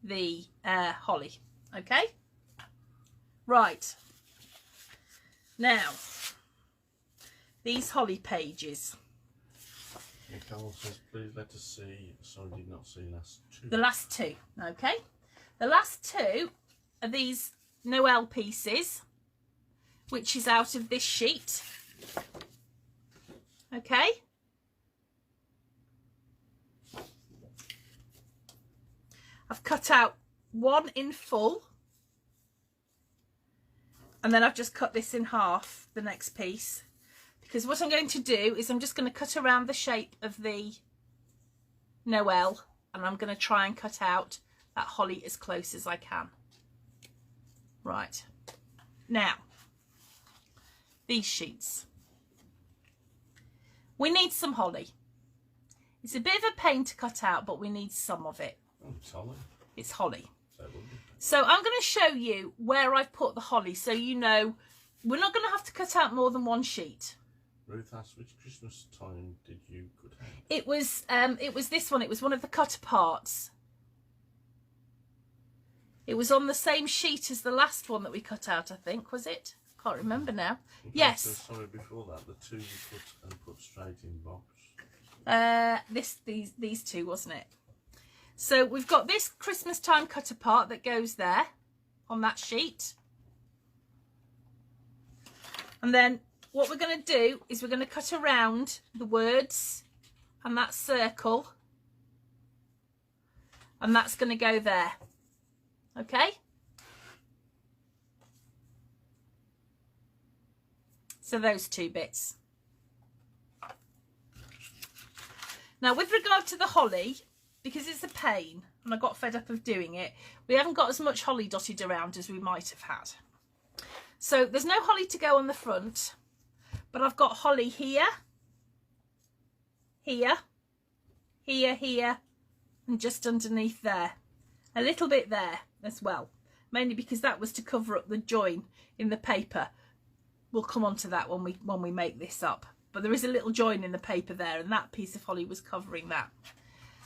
the holly. Okay, right, now these holly pages. Nicole says, please let us see. Sorry, did not see last two. The last two, okay. The last two are these Noel pieces, which is out of this sheet. Okay. I've cut out one in full. And then I've just cut this in half, the next piece. Because what I'm going to do is I'm just going to cut around the shape of the Noel, and I'm going to try and cut out that holly as close as I can. Right. Now, these sheets. We need some holly. It's a bit of a pain to cut out, but we need some of it. Oh, it's holly. It's holly. So So I'm going to show you where I've put the holly, so you know we're not going to have to cut out more than one sheet. Ruth asked, which Christmas time did you cut out? It was this one. It was one of the cut parts. It was on the same sheet as the last one that we cut out, I think, was it? Can't remember now. Okay, Yes. So sorry, before that, the two you cut and put straight in box. These two, wasn't it? So we've got this Christmas time cut apart that goes there on that sheet. And then what we're going to do is we're going to cut around the words and that circle. And that's going to go there. Okay? So those two bits. Now with regard to the holly, because it's a pain and I got fed up of doing it, we haven't got as much holly dotted around as we might have had. So there's no holly to go on the front, but I've got holly here, here, here, here, and just underneath there. A little bit there as well, mainly because that was to cover up the join in the paper. We'll come on to that when we make this up. But there is a little join in the paper there, and that piece of holly was covering that.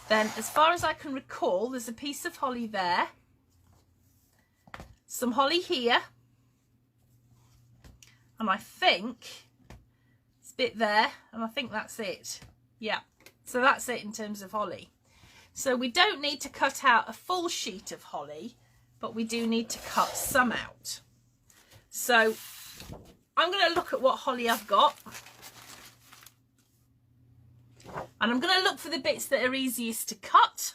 Then, as far as I can recall, there's a piece of holly there, some holly here, and I think it's a bit there, and I think that's it. Yeah, so that's it in terms of holly. So we don't need to cut out a full sheet of holly, but we do need to cut some out. So I'm going to look at what holly I've got. And I'm going to look for the bits that are easiest to cut.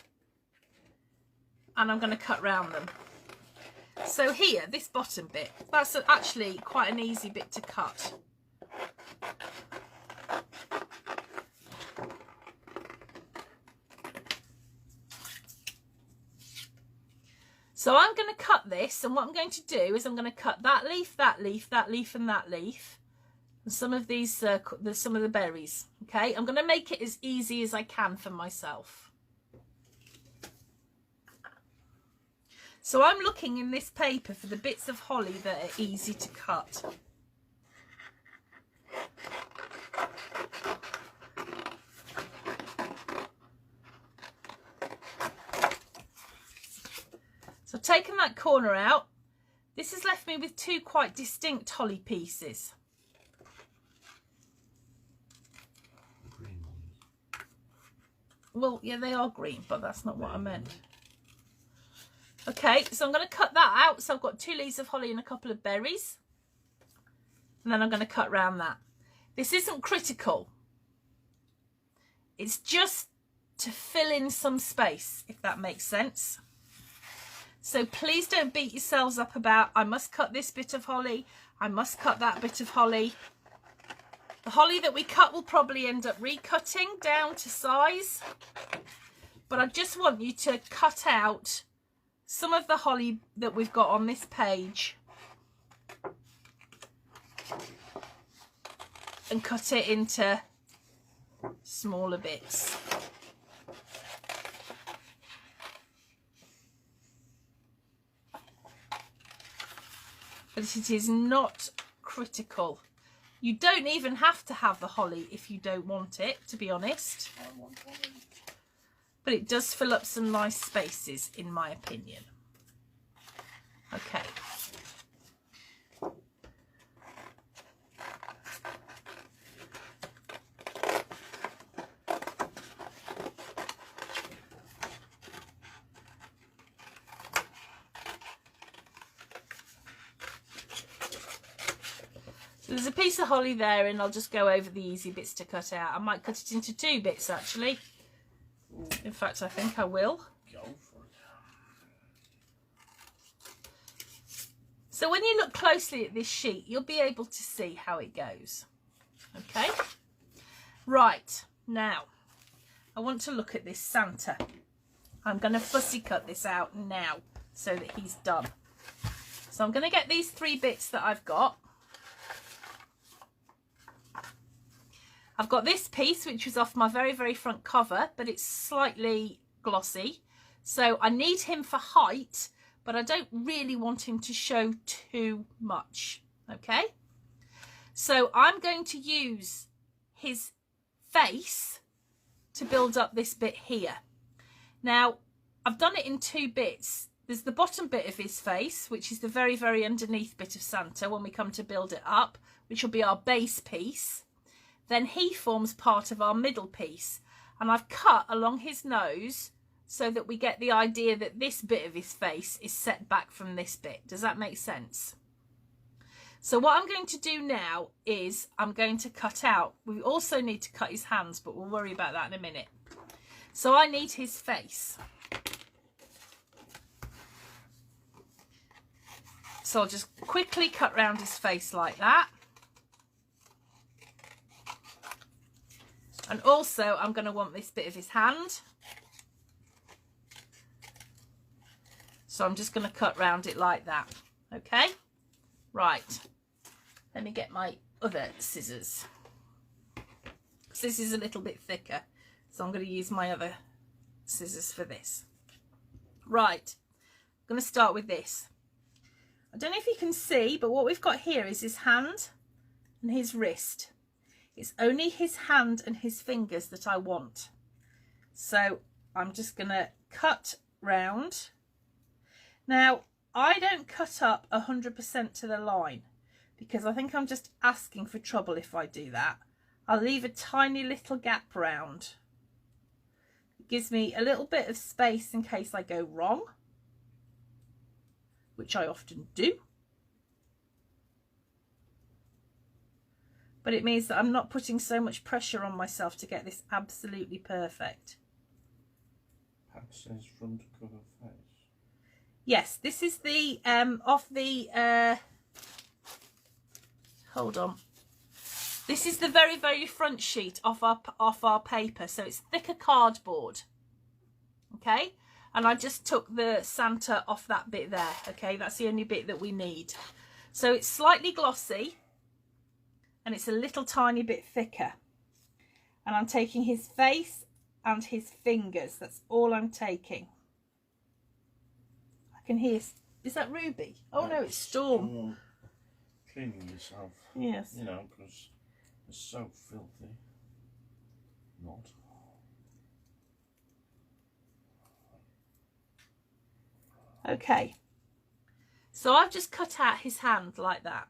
And I'm going to cut round them. So here, this bottom bit, that's actually quite an easy bit to cut. So I'm going to cut this, and what I'm going to do is I'm going to cut that leaf, that leaf, that leaf, and that leaf. And some of these, some of the berries. Okay, I'm going to make it as easy as I can for myself. So I'm looking in this paper for the bits of holly that are easy to cut. So I've taken that corner out, This has left me with two quite distinct holly pieces. The green ones. Well, yeah, they are green, but that's not what I meant. Okay, so I'm going to cut that out. So I've got 2 leaves of holly and a couple of berries. And then I'm going to cut round that. This isn't critical. It's just to fill in some space, if that makes sense. So please don't beat yourselves up about, I must cut this bit of holly, I must cut that bit of holly. The holly that we cut will probably end up recutting down to size. But I just want you to cut out some of the holly that we've got on this page and cut it into smaller bits. But it is not critical. You don't even have to have the holly if you don't want it, to be honest. But it does fill up some nice spaces, in my opinion. Okay. So there's a piece of holly there, and I'll just go over the easy bits to cut out. I might cut it into 2 bits, actually. In fact, I think I will. Go for it. So when you look closely at this sheet, you'll be able to see how it goes. Okay? Right, now, I want to look at this Santa. I'm going to fussy cut this out now so that he's done. So I'm going to get these 3 bits that I've got. I've got this piece, which was off my very, very front cover, but it's slightly glossy. So I need him for height, but I don't really want him to show too much. Okay? So I'm going to use his face to build up this bit here. Now, I've done it in 2 bits. There's the bottom bit of his face, which is the very, very underneath bit of Santa when we come to build it up, which will be our base piece. Then he forms part of our middle piece, and I've cut along his nose so that we get the idea that this bit of his face is set back from this bit. Does that make sense? So what I'm going to do now is I'm going to cut out. We also need to cut his hands, but we'll worry about that in a minute. So I need his face. So I'll just quickly cut round his face like that. And also, I'm going to want this bit of his hand. So I'm just going to cut round it like that. Okay? Right. Let me get my other scissors. Because this is a little bit thicker. So I'm going to use my other scissors for this. Right. I'm going to start with this. I don't know if you can see, but what we've got here is his hand and his wrist. It's only his hand and his fingers that I want. So I'm just going to cut round. Now, I don't cut up 100% to the line because I think I'm just asking for trouble if I do that. I'll leave a tiny little gap round. It gives me a little bit of space in case I go wrong, which I often do. But it means that I'm not putting so much pressure on myself to get this absolutely perfect. Pat says front cover face. Yes, this is the off the hold on. This is the very, very front sheet off our paper, so it's thicker cardboard. Okay, and I just took the Santa off that bit there. Okay, that's the only bit that we need. So it's slightly glossy. And it's a little tiny bit thicker. And I'm taking his face and his fingers. That's all I'm taking. I can hear... Is that Ruby? Oh no, it's Storm. Cleaning yourself. Yes. You know, because it's so filthy. Not. Okay. So I've just cut out his hand like that.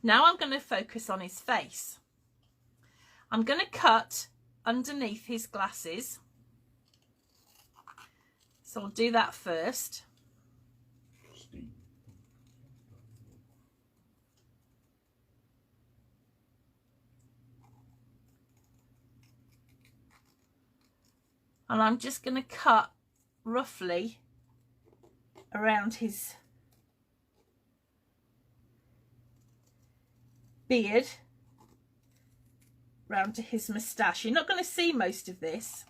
Now I'm going to focus on his face. I'm going to cut underneath his glasses. So I'll do that first. And I'm just going to cut roughly around his beard, round to his moustache. You're not going to see most of this,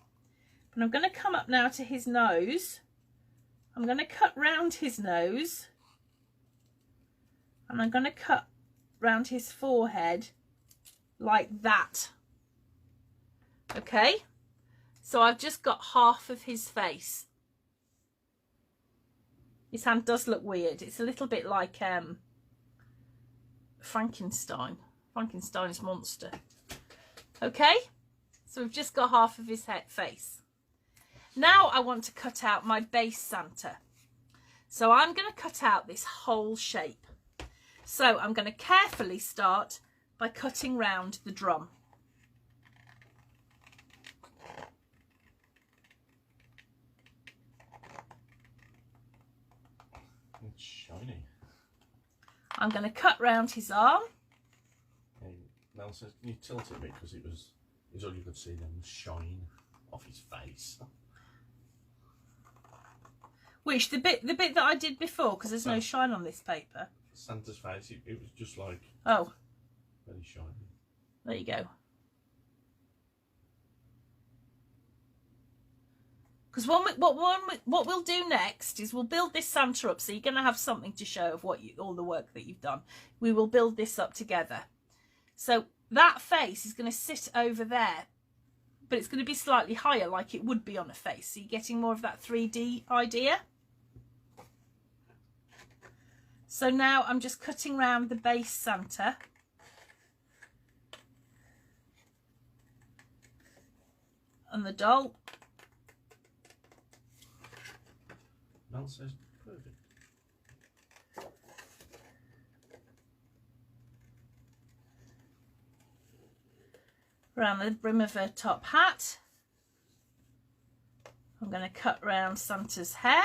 but I'm going to come up now to his nose. I'm going to cut round his nose, and I'm going to cut round his forehead like that. Okay, so I've just got half of his face. His hand does look weird. It's a little bit like Frankenstein's monster. Okay, so we've just got half of his face. Now I want to cut out my base Santa. So I'm going to cut out this whole shape. So I'm going to carefully start by cutting round the drum. It's shiny. I'm going to cut round his arm. Hey, Mel says, can you tilt it a bit, because it was all you could see then was shine off his face. Which the bit that I did before, because there's no shine on this paper. Santa's face, it was just like very shiny. There you go. Because what we'll do next is we'll build this Santa up, so you're going to have something to show of all the work that you've done. We will build this up together. So that face is going to sit over there, but it's going to be slightly higher, like it would be on a face. So you're getting more of that 3D idea. So now I'm just cutting around the base Santa. And the doll. Mel says, perfect. Around the brim of her top hat. I'm going to cut round Santa's hair.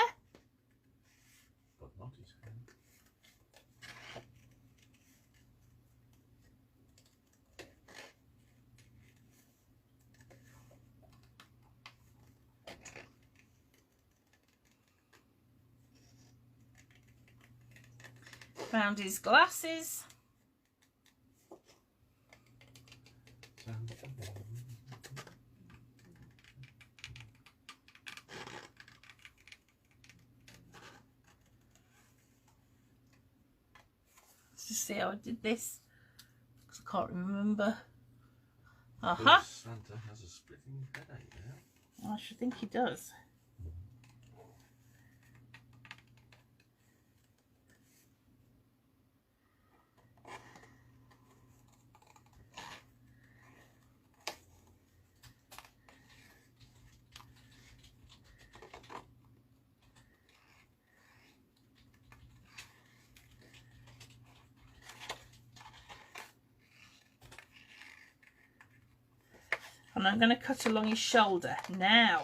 But not his hair. Round his glasses. Let's just see how I did this, because I can't remember. Aha! Santa has a splitting headache now. I should think he does. And I'm going to cut along his shoulder. Now,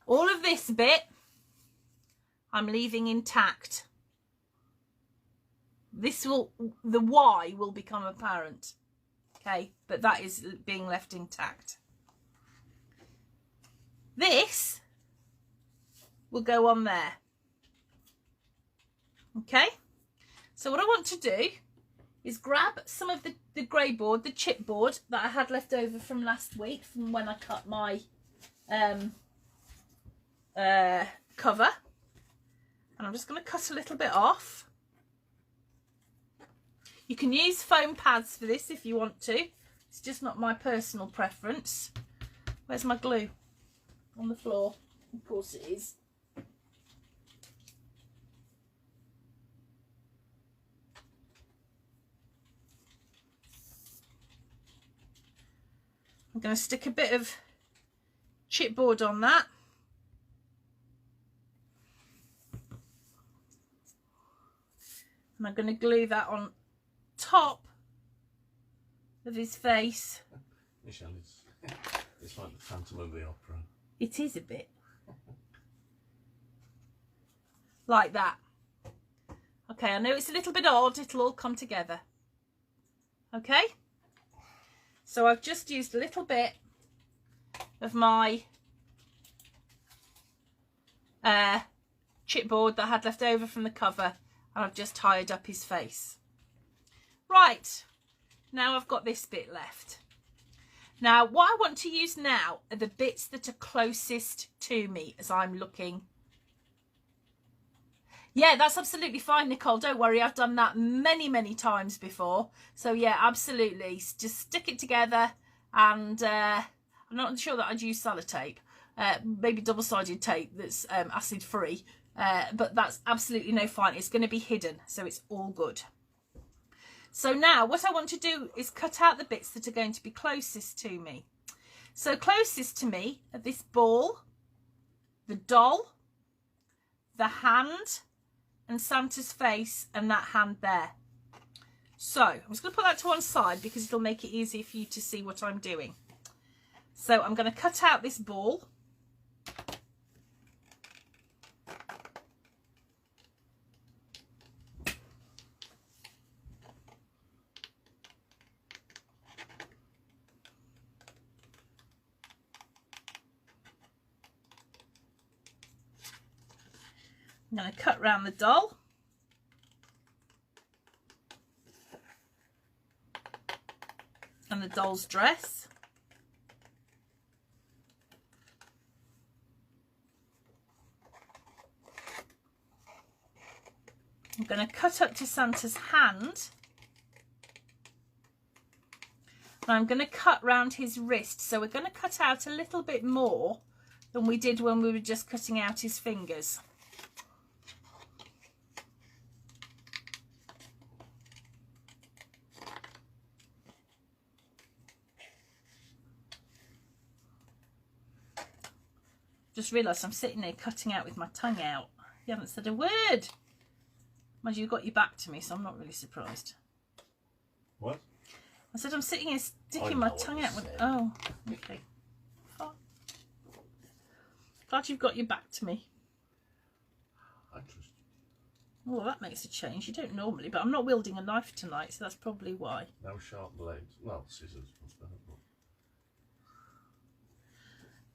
all of this bit I'm leaving intact. The Y will become apparent, okay, but that is being left intact. This will go on there, okay. So what I want to do is grab some of the grey board, the chipboard that I had left over from last week, from when I cut my cover, and I'm just going to cut a little bit off. You can use foam pads for this if you want to. It's just not my personal preference. Where's my glue? On the floor. Of course it is. I'm going to stick a bit of chipboard on that. And I'm going to glue that on top of his face. Michelle, it's like the Phantom of the Opera. It is a bit. Like that. Okay, I know it's a little bit odd. It'll all come together. Okay? So I've just used a little bit of my chipboard that I had left over from the cover, and I've just tied up his face. Right, now I've got this bit left. Now what I want to use now are the bits that are closest to me as I'm looking. Yeah, that's absolutely fine, Nicole. Don't worry, I've done that many times before. So yeah, absolutely. Just stick it together, and I'm not sure that I'd use sellotape. Maybe double-sided tape that's acid-free. But that's absolutely no fine. It's going to be hidden, so it's all good. So now what I want to do is cut out the bits that are going to be closest to me. So closest to me are this ball, the doll, the hand, and Santa's face, and that hand there. So I'm just going to put that to one side because it'll make it easier for you to see what I'm doing. So I'm going to cut out this ball. I'm going to cut round the doll. And the doll's dress. I'm going to cut up to Santa's hand. And I'm going to cut round his wrist. So we're going to cut out a little bit more than we did when we were just cutting out his fingers. Just realised I'm sitting there cutting out with my tongue out. You haven't said a word. Mind you, got your back to me, so I'm not really surprised. What? I said I'm sitting here sticking my tongue out with... Oh, okay. Fine. Glad you've got your back to me. I trust you. Well, that makes a change. You don't normally, but I'm not wielding a knife tonight, so that's probably why. No sharp blades. Well, scissors. What's better?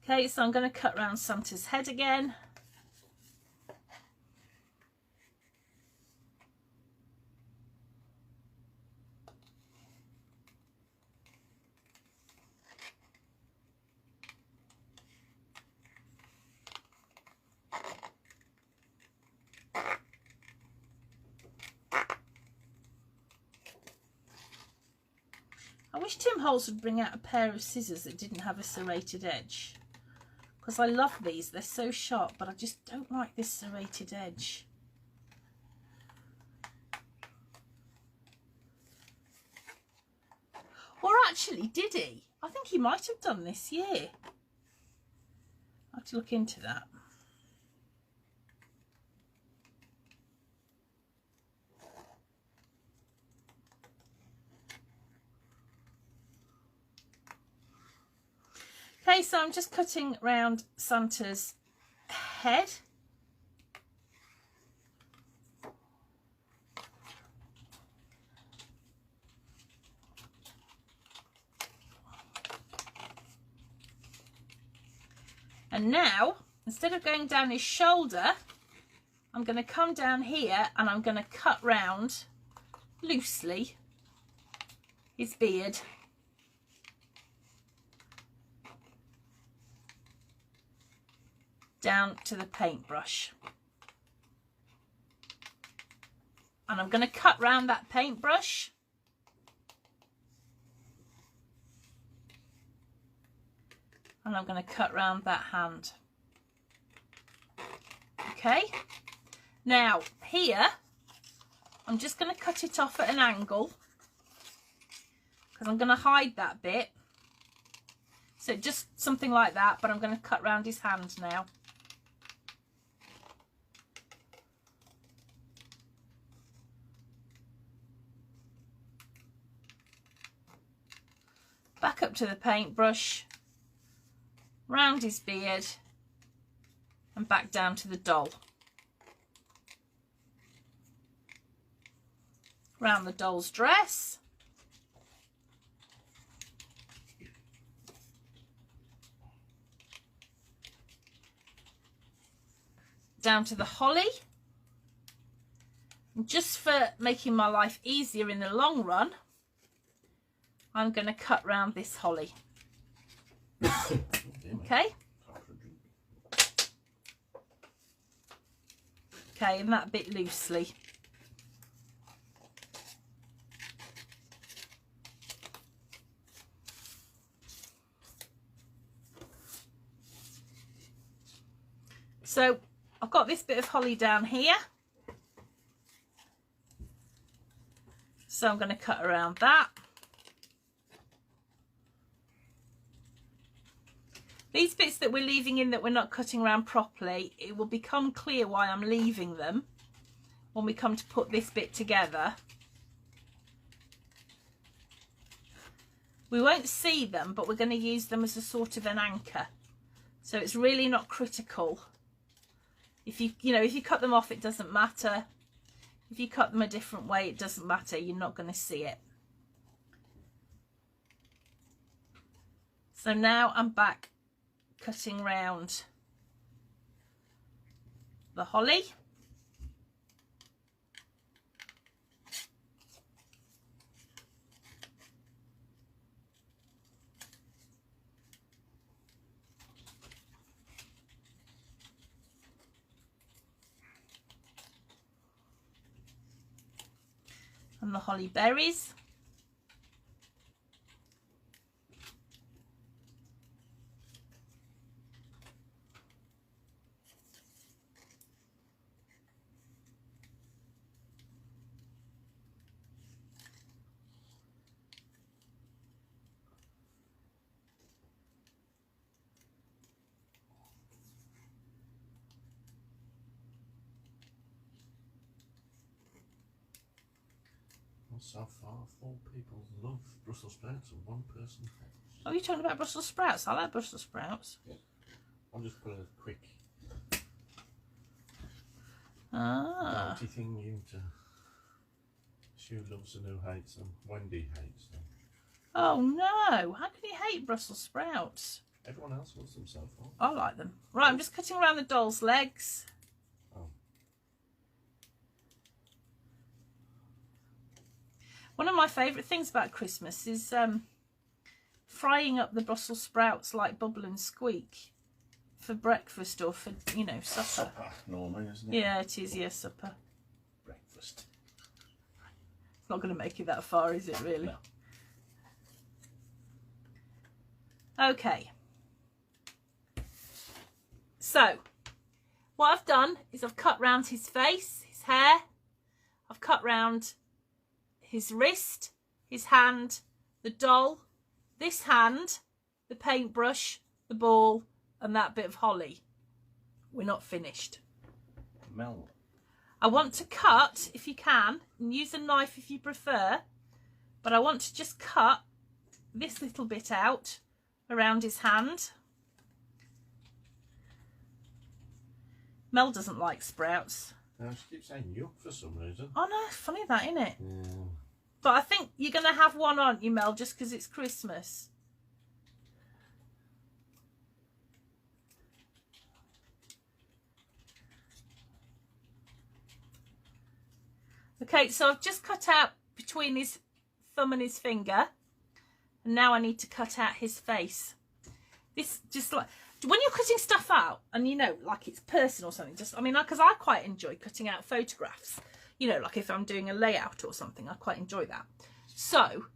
Okay, so I'm going to cut round Santa's head again. I wish Tim Holtz would bring out a pair of scissors that didn't have a serrated edge. Because I love these, they're so sharp, but I just don't like this serrated edge. Or actually, did he? I think he might have done this year. I'll have to look into that. Okay, so I'm just cutting around Santa's head. And now, instead of going down his shoulder, I'm going to come down here and I'm going to cut round loosely his beard. Down to the paintbrush. And I'm going to cut round that paintbrush. And I'm going to cut round that hand. Okay. Now, here, I'm just going to cut it off at an angle because I'm going to hide that bit. So just something like that, but I'm going to cut round his hand now. Back up to the paintbrush, round his beard, and back down to the doll. Round the doll's dress. Down to the holly. And just for making my life easier in the long run, I'm going to cut round this holly. Okay. Okay, and that bit loosely. So I've got this bit of holly down here. So I'm going to cut around that. These bits that we're leaving in that we're not cutting around properly, it will become clear why I'm leaving them when we come to put this bit together. We won't see them, but we're going to use them as a sort of an anchor. So it's really not critical. If you cut them off, it doesn't matter. If you cut them a different way, it doesn't matter. You're not going to see it. So now I'm back cutting round the holly. And the holly berries. So far, 4 people love Brussels sprouts and 1 person hates. Oh, you're talking about Brussels sprouts? I like Brussels sprouts. Yeah. I'll just put a quick bounty thing into Sue loves and who hates them. Wendy hates them. Oh no, how can you hate Brussels sprouts? Everyone else loves them so far. I like them. Right, I'm just cutting around the doll's legs. Oh. One of my favourite things about Christmas is frying up the Brussels sprouts like Bubble and Squeak for breakfast or for, supper. Supper, normally, isn't it? Yeah, it is, yeah, supper. Breakfast. It's not going to make it that far, is it, really? No. Okay. So, what I've done is I've cut round his face, his hair. I've cut round his wrist, his hand, the doll, this hand, the paintbrush, the ball, and that bit of holly. We're not finished. Mel. I want to cut, if you can, and use a knife if you prefer, but I want to just cut this little bit out around his hand. Mel doesn't like sprouts. No, she keeps saying yuck for some reason. Oh no, funny that, isn't it? Yeah. But I think you're going to have one, aren't you, Mel, just because it's Christmas? Okay, so I've just cut out between his thumb and his finger. And now I need to cut out his face. This just like, when you're cutting stuff out and like it's personal or something, because I quite enjoy cutting out photographs. Like if I'm doing a layout or something, I quite enjoy that. So,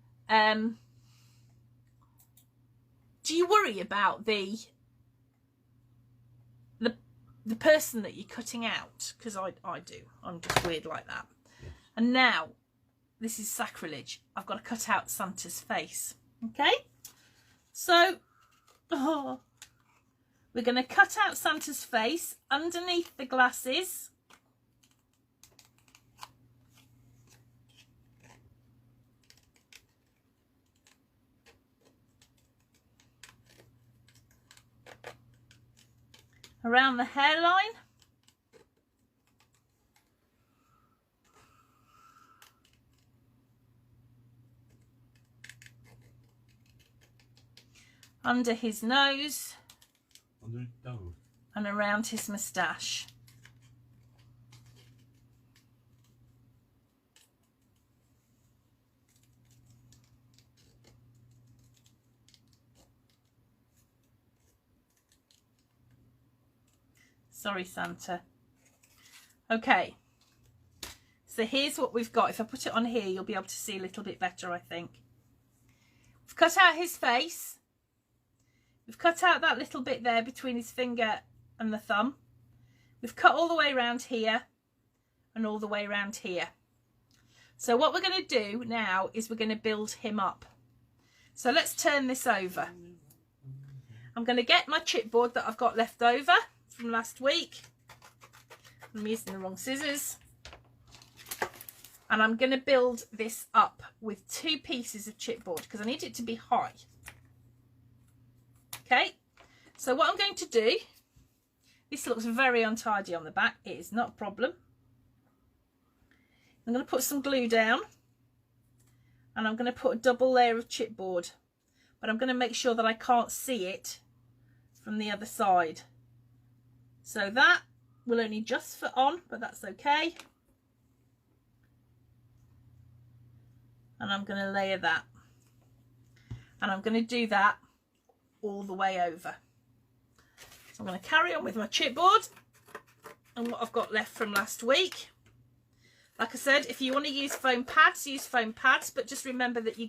do you worry about the person that you're cutting out? Because I do. I'm just weird like that. Yes. And now, this is sacrilege. I've got to cut out Santa's face. Okay? So, Oh. We're going to cut out Santa's face underneath the glasses. Around the hairline. Under his nose. Under his nose. And around his moustache. Sorry, Santa. Okay. So here's what we've got. If I put it on here, you'll be able to see a little bit better, I think. We've cut out his face. We've cut out that little bit there between his finger and the thumb. We've cut all the way around here and all the way around here. So what we're going to do now is we're going to build him up. So let's turn this over. I'm going to get my chipboard that I've got left over from last week. I'm using the wrong scissors. And I'm going to build this up with 2 pieces of chipboard because I need it to be high. Okay, so what I'm going to do, this looks very untidy on the back. It is not a problem. I'm going to put some glue down and I'm going to put a double layer of chipboard, but I'm going to make sure that I can't see it from the other side. So that will only just fit on, but that's okay. And I'm going to layer that. And I'm going to do that all the way over. So I'm going to carry on with my chipboard and what I've got left from last week. Like I said, if you want to use foam pads, use foam pads, but just remember that you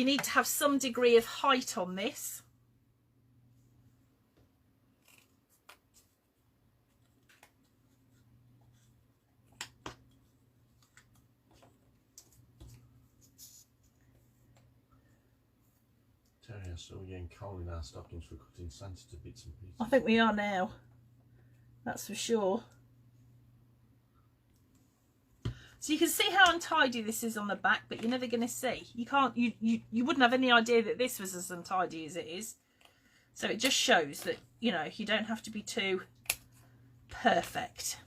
need to have some degree of height on this. Terry, I saw you and Cole in our stockings for cutting Santa to bits and pieces. I think we are now. That's for sure. So you can see how untidy this is on the back, but you're never going to see. You wouldn't have any idea that this was as untidy as it is. So it just shows that, you know, you don't have to be too perfect.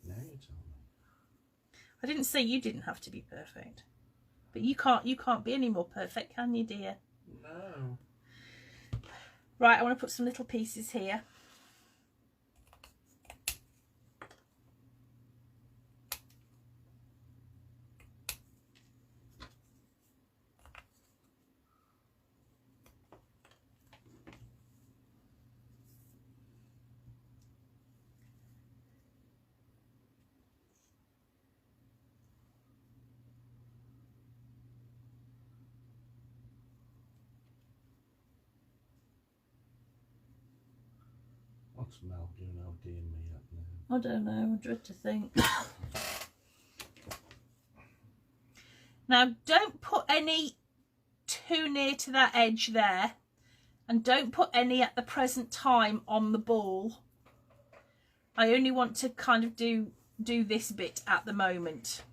Now you tell me. I didn't say you didn't have to be perfect. But you can't be any more perfect, can you, dear? No. Right, I want to put some little pieces here. What's Mel doing OD and me up now? I don't know, I dread to think. Now, don't put any too near to that edge there. And don't put any at the present time on the ball. I only want to kind of do this bit at the moment.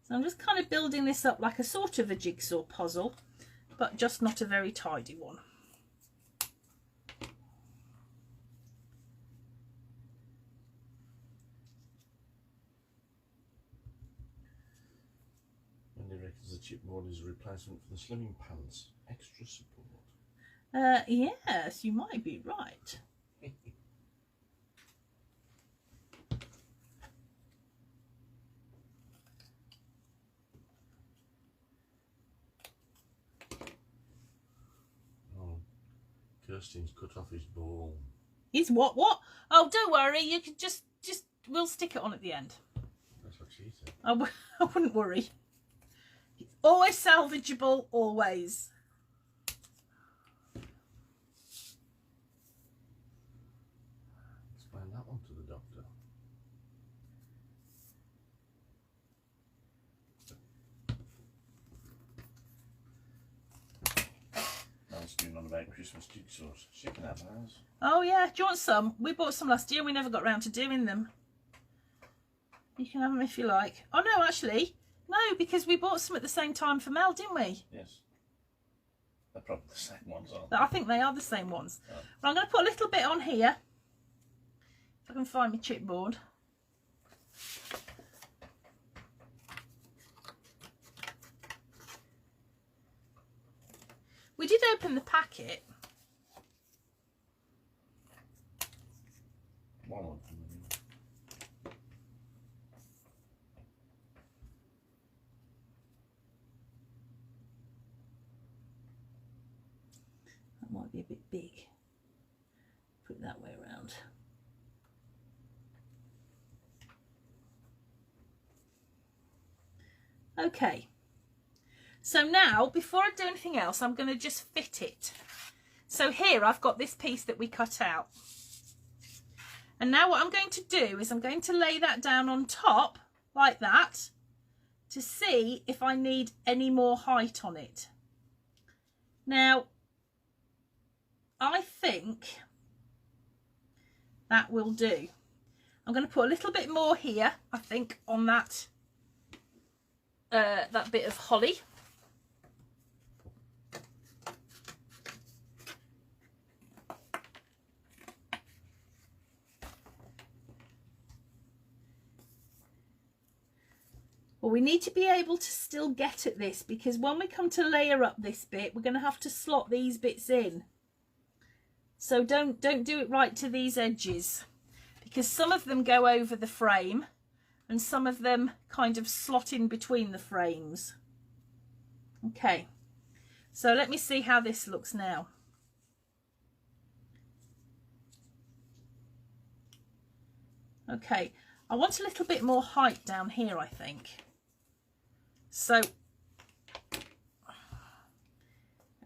So I'm just kind of building this up like a sort of a jigsaw puzzle, but just not a very tidy one. Wendy reckons the chipboard is a replacement for the slimming pants. Extra support. Yes, you might be right. Oh, Kirsten's cut off his ball. He's what? Oh, don't worry. You can just we'll stick it on at the end. That's what she said. I wouldn't worry. It's always salvageable, always. Explain that one to the doctor. Nan's doing on about Christmas jigsaws. She can have ours. Oh yeah, do you want some? We bought some last year and we never got round to doing them. You can have them if you like. Oh no, actually, no, because we bought some at the same time for Mel, didn't we? Yes. They're probably the same ones, aren't I think they are the same ones. Oh. Well, I'm going to put a little bit on here. If I can find my chipboard. We did open the packet. One of them. That might be a bit big. Put it that way around. Okay. So now, before I do anything else, I'm going to just fit it. So here I've got this piece that we cut out. And now what I'm going to do is I'm going to lay that down on top, like that, to see if I need any more height on it. Now, I think that will do. I'm going to put a little bit more here, I think, on that, that bit of holly. Well, we need to be able to still get at this, because when we come to layer up this bit, we're going to have to slot these bits in. So don't do it right to these edges, because some of them go over the frame and some of them kind of slot in between the frames. Okay, so let me see how this looks now. Okay, I want a little bit more height down here, I think. So let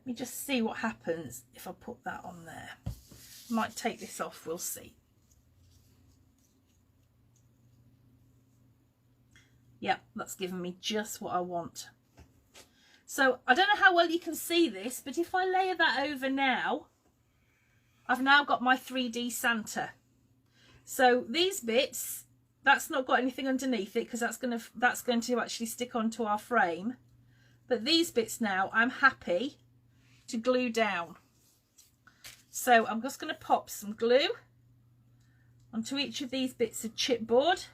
me just see what happens if I put that on there. I might take this off, we'll see. Yep, that's given me just what I want. So I don't know how well you can see this, but if I layer that over now, I've now got my 3D Santa. So these bits, that's not got anything underneath it, because that's going to actually stick onto our frame. But these bits now, I'm happy to glue down. So I'm just going to pop some glue onto each of these bits of chipboard.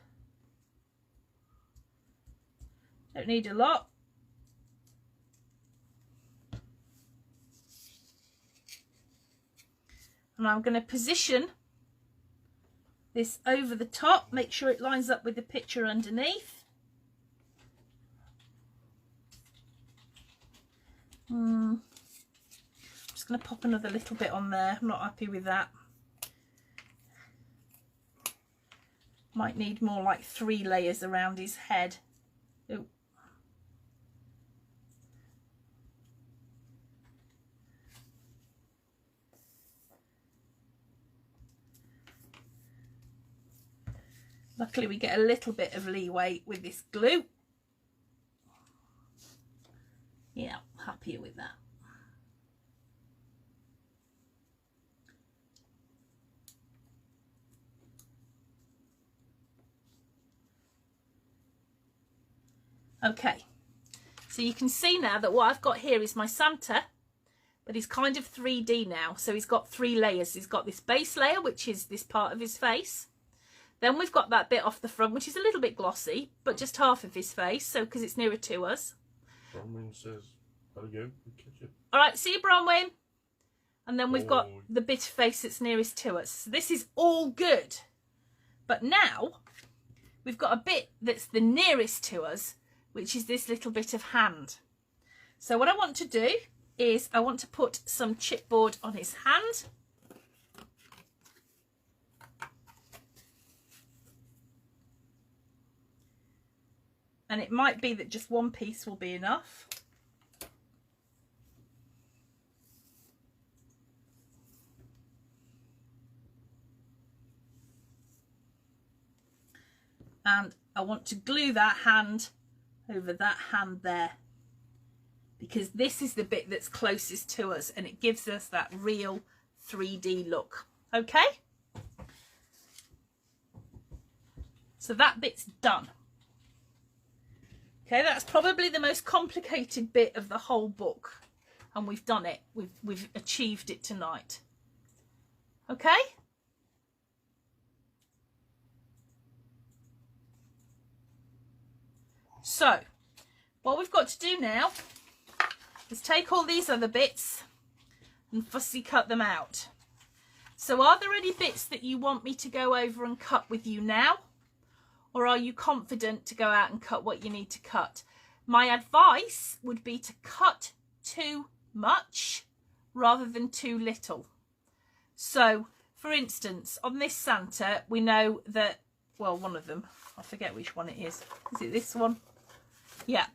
Don't need a lot. And I'm going to position this over the top, make sure it lines up with the picture underneath. I'm just going to pop another little bit on there. I'm not happy with that. Might need more, like 3 layers around his head. Ooh. Luckily we get a little bit of leeway with this glue. Yeah, happier with that. Okay, so you can see now that what I've got here is my Santa, but he's kind of 3D now. So he's got 3 layers. He's got this base layer, which is this part of his face. Then we've got that bit off the front, which is a little bit glossy, but just half of his face, so because it's nearer to us. Bronwyn says, gotta go, catch it. All right, see you, Bronwyn. and then we've got the bit of face that's nearest to us. So this is all good. But now we've got a bit that's the nearest to us, which is this little bit of hand. So what I want to do is I want to put some chipboard on his hand. And it might be that just one piece will be enough. And I want to glue that hand over that hand there, because this is the bit that's closest to us and it gives us that real 3D look. Okay? So that bit's done. Okay, that's probably the most complicated bit of the whole book, and we've done it. We've achieved it tonight. Okay? So, what we've got to do now is take all these other bits and fussy cut them out. So are there any bits that you want me to go over and cut with you now? Or are you confident to go out and cut what you need to cut? My advice would be to cut too much rather than too little. So, for instance, on this Santa, we know that, well, one of them, I forget which one it is. Is it this one? Yeah.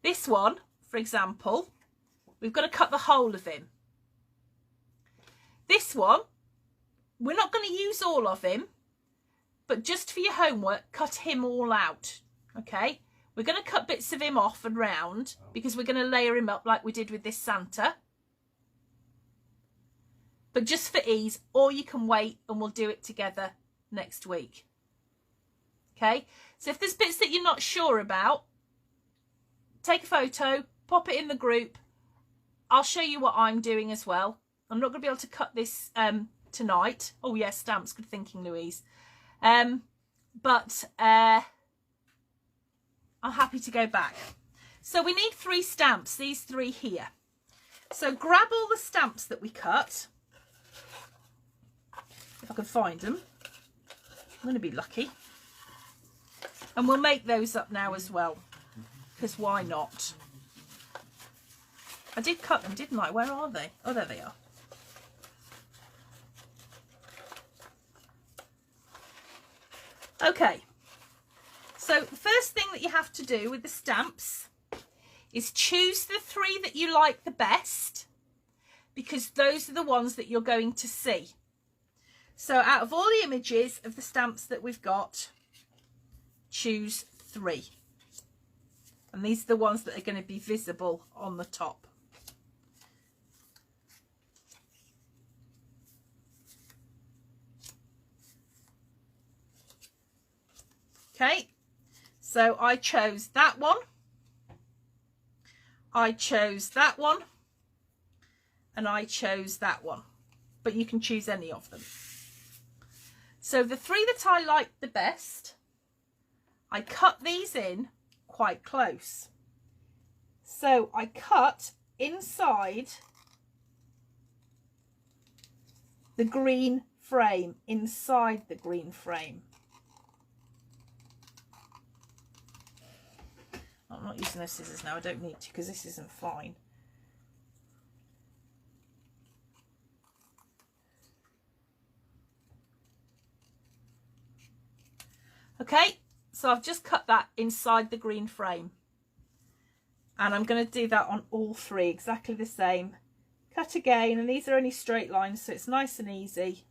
This one, for example, we've got to cut the whole of him. This one, we're not going to use all of him, but just for your homework, cut him all out. Okay? We're going to cut bits of him off and round because we're going to layer him up like we did with this Santa. But just for ease, or you can wait and we'll do it together next week. Okay, so if there's bits that you're not sure about, take a photo, pop it in the group. I'll show you what I'm doing as well. I'm not going to be able to cut this tonight. Oh yes, stamps, good thinking, Louise. But I'm happy to go back. So we need 3 stamps, these 3 here. So grab all the stamps that we cut, if I can find them. I'm going to be lucky. And we'll make those up now as well, because why not? I did cut them, didn't I? Where are they? Oh, there they are. Okay, so the first thing that you have to do with the stamps is choose the 3 that you like the best, because those are the ones that you're going to see. So out of all the images of the stamps that we've got, choose 3. And these are the ones that are going to be visible on the top. Okay, so I chose that one, I chose that one, and I chose that one, but you can choose any of them. So the 3 that I liked the best, I cut these in quite close. So I cut inside the green frame, inside the green frame. I'm not using those scissors now, I don't need to because this isn't fine. Okay, so I've just cut that inside the green frame. And I'm going to do that on all 3, exactly the same. Cut again, and these are only straight lines, so it's nice and easy.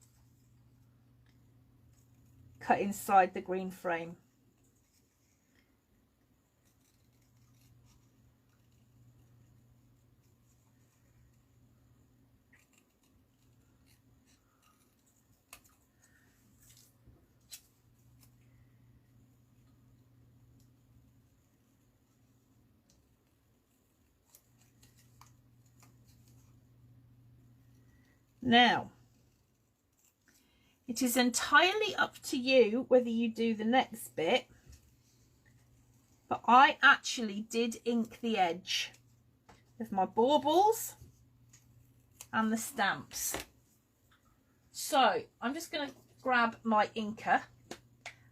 Cut inside the green frame. Now, it is entirely up to you whether you do the next bit, but I actually did ink the edge with my baubles. and the stamps. So I'm just going to grab my inker,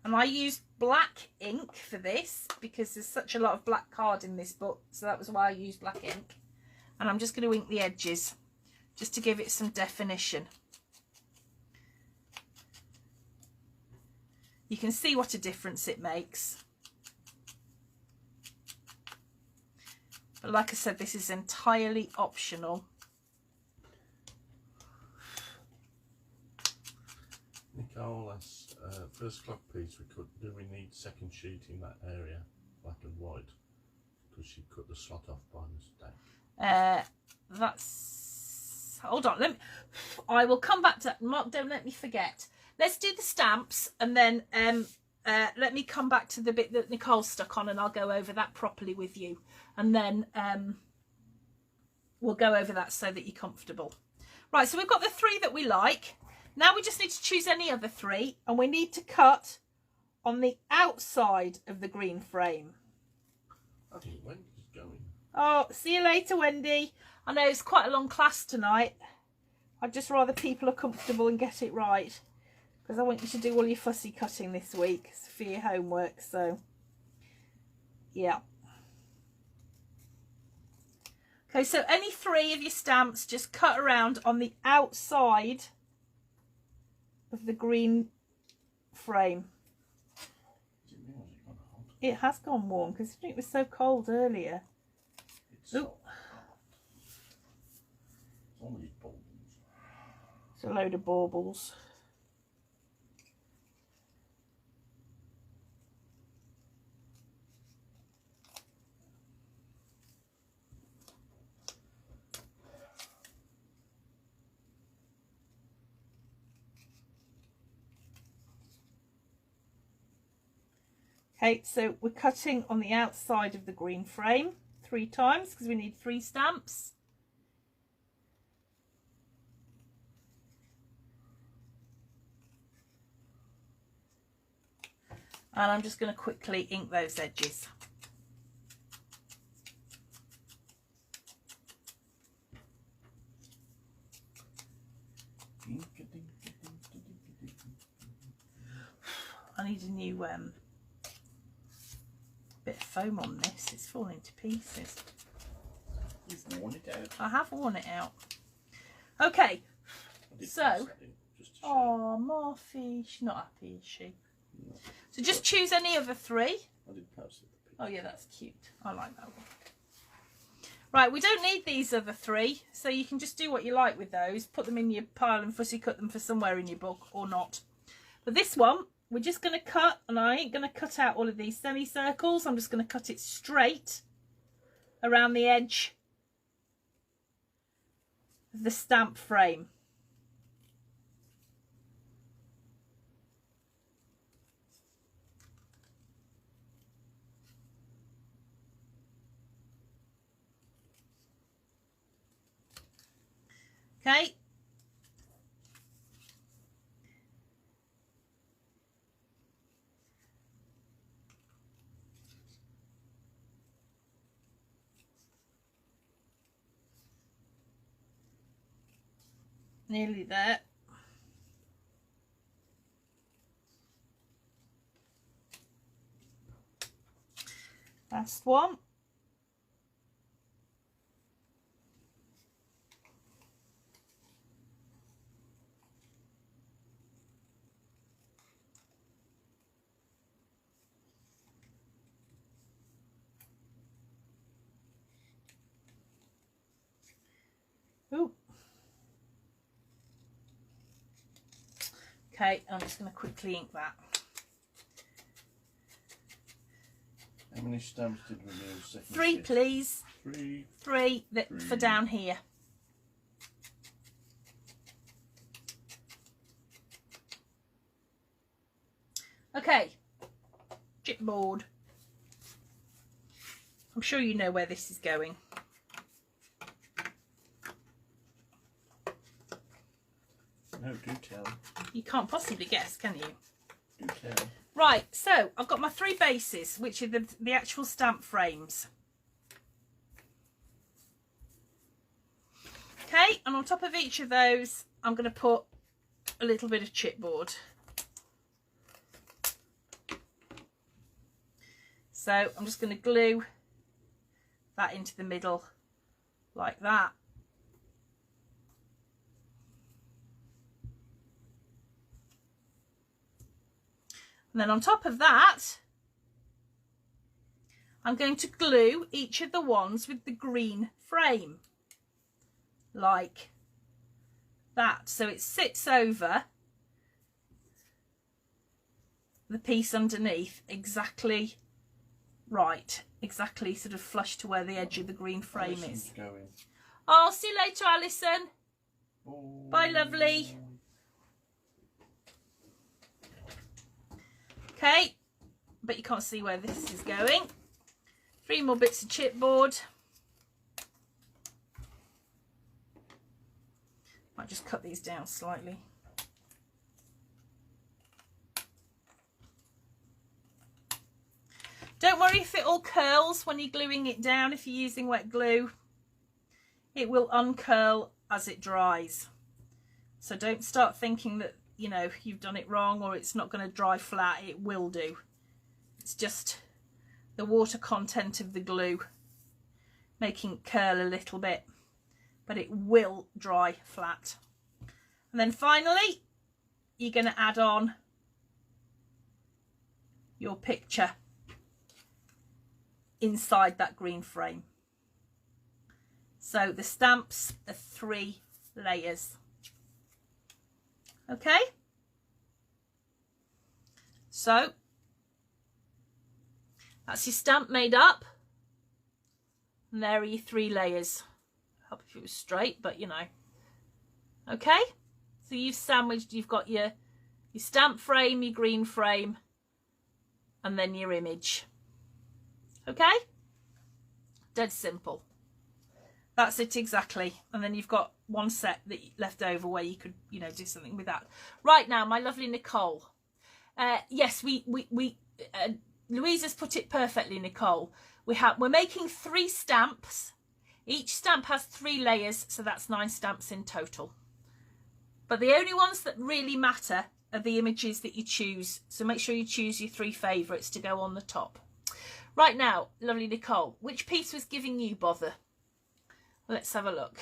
and I used black ink for this because there's such a lot of black card in this book, so that was why I used black ink. And I'm just going to ink the edges just to give it some definition. You can see what a difference it makes. But like I said, this is entirely optional. Nicole asks, first clock piece, do we need second sheet in that area, black and white? Because she cut the slot off by mistake. Hold on, I will come back to that. Mark, don't let me forget. Let's do the stamps, and then let me come back to the bit that Nicole stuck on, and I'll go over that properly with you. And then we'll go over that so that you're comfortable. Right, so we've got the 3 that we like. Now we just need to choose any other 3, and we need to cut on the outside of the green frame. I think Wendy's going. Oh, see you later, Wendy. I know it's quite a long class tonight. I'd just rather people are comfortable and get it right, because I want you to do all your fussy cutting this week for your homework. So, yeah. Okay, so any 3 of your stamps, just cut around on the outside of the green frame. It has gone warm because it was so cold earlier. It's so only baubles. It's a load of baubles. Okay, so we're cutting on the outside of the green frame 3 times because we need 3 stamps. And I'm just going to quickly ink those edges. I need a new bit of foam on this. It's falling to pieces. You've worn it out. I have worn it out. Okay, so oh, Morphy, she's not happy, is she? No. So just choose any of the 3. I did post it. Oh yeah, that's cute. I like that one. Right, we don't need these other 3, so you can just do what you like with those. Put them in your pile and fussy cut them for somewhere in your book or not. But this one, we're just going to cut, and I ain't going to cut out all of these semicircles. I'm just going to cut it straight around the edge of the stamp frame. Okay. Nearly there. Last one. Ooh. Okay, I'm just going to quickly ink that. How many stamps did we use? 3, please. 3. 3 for down here. Okay, chipboard. I'm sure you know where this is going. No, do tell. You can't possibly guess, can you? Do tell. Right, so I've got my 3 bases, which are the actual stamp frames. Okay, and on top of each of those, I'm going to put a little bit of chipboard. So I'm just going to glue that into the middle like that. And then on top of that, I'm going to glue each of the ones with the green frame like that, so it sits over the piece underneath exactly right, exactly sort of flush to where the edge of the green frame is. Going. Oh, see you later, Alison. Oh. Bye, lovely. Okay, but you can't see where this is going. 3 more bits of chipboard. Might just cut these down slightly. Don't worry if it all curls when you're gluing it down. If you're using wet glue, it will uncurl as it dries. So don't start thinking that, you know, you've done it wrong or it's not going to dry flat. It will do. It's just the water content of the glue making it curl a little bit, but it will dry flat. And then finally, you're going to add on your picture inside that green frame. So the stamps are 3 layers. Okay, so that's your stamp made up, and there are your 3 layers. I hope if it was straight, but you know. Okay, so you've sandwiched, you've got your stamp frame, your green frame, and then your image. Okay, dead simple. That's it exactly. And then you've got one set that left over where you could, you know, do something with that. Right now, my lovely Nicole. Yes, Louise has put it perfectly, Nicole. We're making 3 stamps. Each stamp has 3 layers, so that's 9 stamps in total. But the only ones that really matter are the images that you choose. So make sure you choose your 3 favourites to go on the top. Right now, lovely Nicole, which piece was giving you bother? Let's have a look.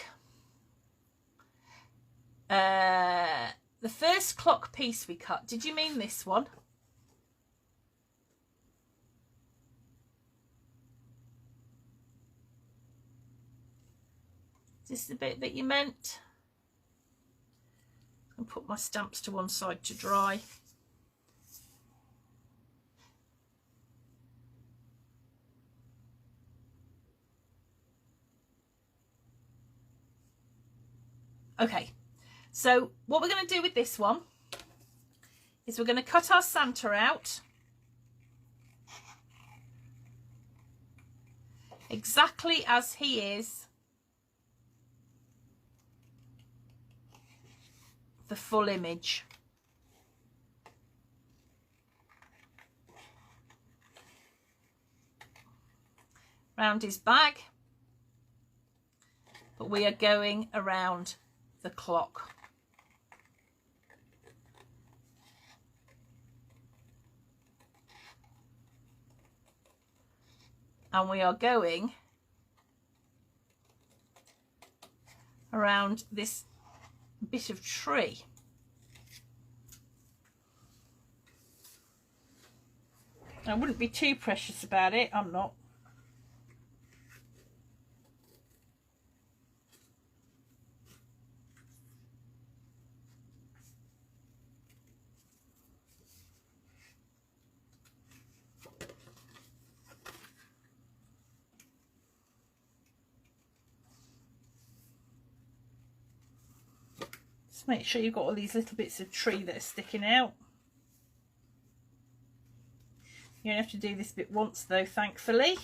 The first clock piece we cut, did you mean this one? Is this the bit that you meant? I'll put my stamps to one side to dry. Okay, so what we're going to do with this one is we're going to cut our Santa out exactly as he is, the full image. Round his back, but we are going around the clock. And we are going around this bit of tree. I wouldn't be too precious about it, I'm not. Just make sure you've got all these little bits of tree that are sticking out. You don't have to do this bit once though, thankfully.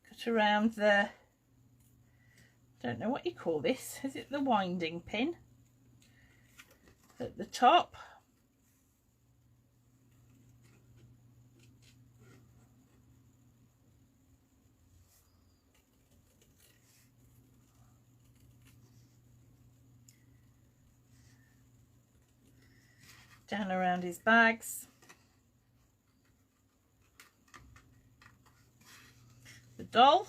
Cut around the, don't know what you call this, is it the winding pin at the top? down around his bags. The doll.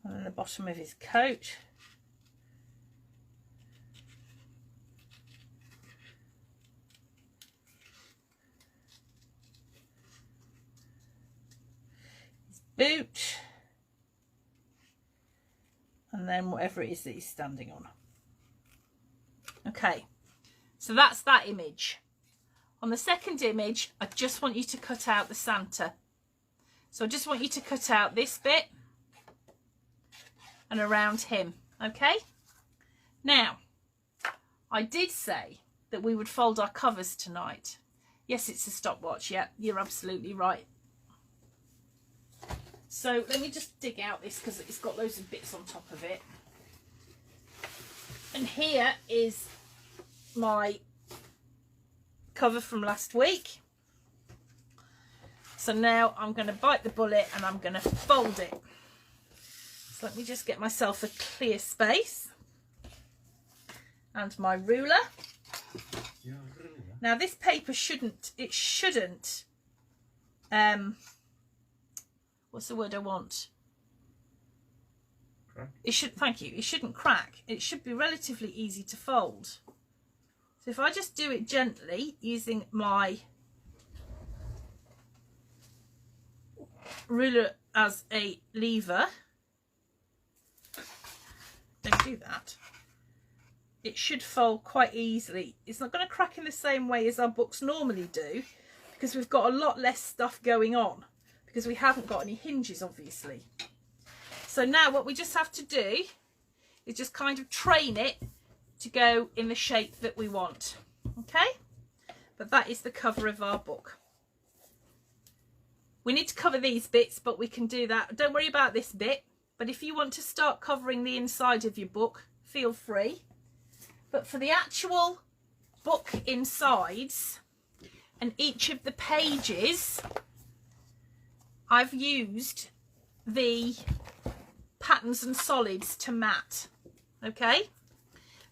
And then the bottom of his coat. His boot. And then whatever it is that he's standing on. Okay, so that's that image. On the second image, I just want you to cut out the Santa. So I just want you to cut out this bit and around him, okay? Now, I did say that we would fold our covers tonight. Yes, it's a stopwatch. Yeah, you're absolutely right. So let me just dig out this because it's got loads of bits on top of it. And here is my cover from last week. So now I'm going to bite the bullet and I'm going to fold it. So let me just get myself a clear space and my ruler. Now this paper shouldn't, what's the word I want? Crack. Thank you, it shouldn't crack. It should be relatively easy to fold. So if I just do it gently using my ruler as a lever, don't do that, it should fold quite easily. It's not going to crack in the same way as our books normally do because we've got a lot less stuff going on because we haven't got any hinges, obviously. So now what we just have to do is just kind of train it to go in the shape that we want. Okay, but that is the cover of our book. We need to cover these bits, but we can do that. Don't worry about this bit, but if you want to start covering the inside of your book, feel free. But for the actual book insides and each of the pages, I've used the patterns and solids to mat. Okay,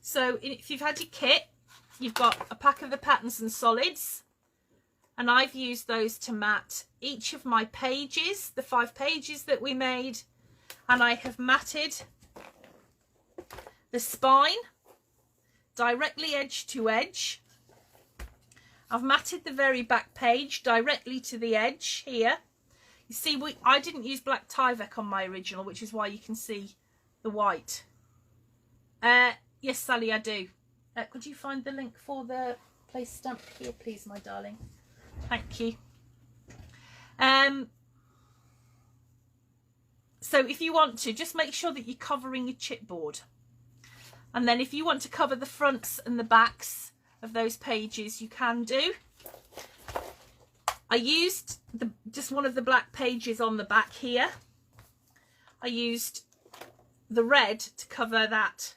so if you've had your kit, you've got a pack of the patterns and solids, and I've used those to mat each of my pages, the 5 pages that we made, and I have matted the spine directly edge to edge. I've matted the very back page directly to the edge here. You see, I didn't use black Tyvek on my original, which is why you can see the white. Yes, Sally, I do. Could you find the link for the place stamp here, please, my darling? Thank you. So if you want to, just make sure that you're covering your chipboard. And then if you want to cover the fronts and the backs of those pages, you can do. I used just one of the black pages on the back here. I used the red to cover that.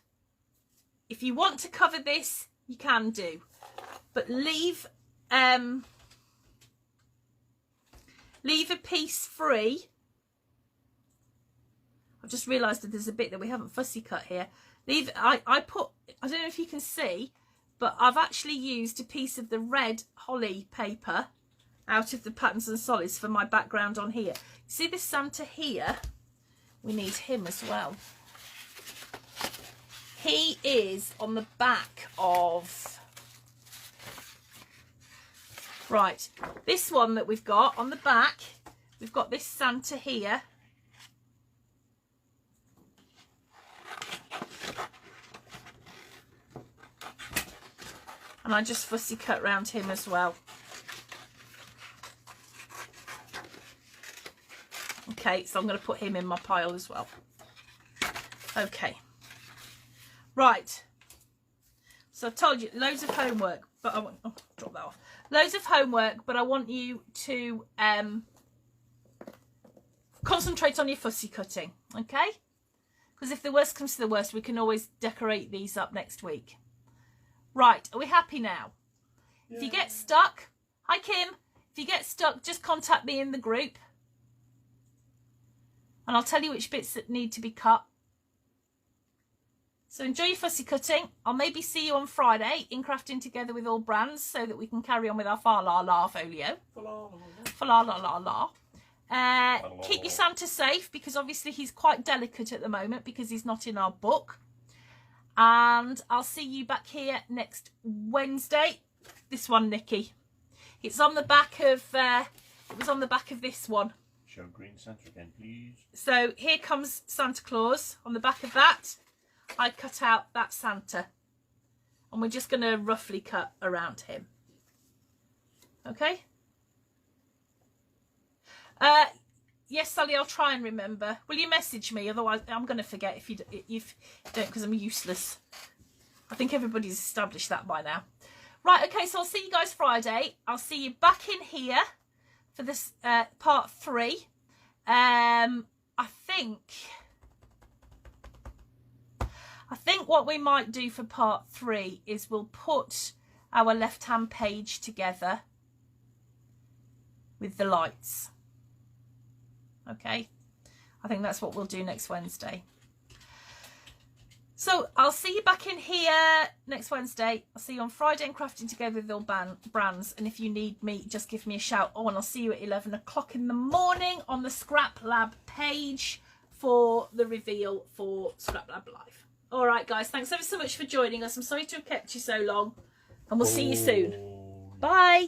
If you want to cover this, you can do, but leave a piece free. I've just realised that there's a bit that we haven't fussy cut here. I don't know if you can see, but I've actually used a piece of the red holly paper out of the patterns and solids for my background on here. See this Santa here? We need him as well. He is on the back of, right, this one that we've got on the back, we've got this Santa here. And I just fussy cut round him as well. Okay, so I'm going to put him in my pile as well. Okay. Right. So I've told you, loads of homework, but I want, oh, drop that off. Loads of homework, but I want you to concentrate on your fussy cutting, okay? Because if the worst comes to the worst, we can always decorate these up next week. Right, are we happy now? Yeah. If you get stuck, hi Kim, if you get stuck, just contact me in the group. And I'll tell you which bits that need to be cut. So enjoy your fussy cutting. I'll maybe see you on Friday in Crafting Together with All Brands so that we can carry on with our fa-la-la folio. Fa-la-la-la-la. Keep your Santa safe because obviously he's quite delicate at the moment because he's not in our book. And I'll see you back here next Wednesday. This one, Nikki. It's on the back of, it was on the back of this one. Show green Santa again, please. So here comes Santa Claus. On the back of that, I cut out that Santa. And we're just going to roughly cut around him. Okay? Yes, Sally, I'll try and remember. Will you message me? Otherwise, I'm going to forget if you don't, because I'm useless. I think everybody's established that by now. Right, okay, so I'll see you guys Friday. I'll see you back in here for this part 3. I think what we might do for part 3 is we'll put our left-hand page together with the lights. Okay, I think that's what we'll do next Wednesday. So I'll see you back in here next Wednesday. I'll see you on Friday in Crafting Together with All Brands. And if you need me, just give me a shout. Oh, and I'll see you at 11 o'clock in the morning on the Scrap Lab page for the reveal for Scrap Lab Live. All right, guys, thanks ever so much for joining us. I'm sorry to have kept you so long. And we'll see you soon. Bye.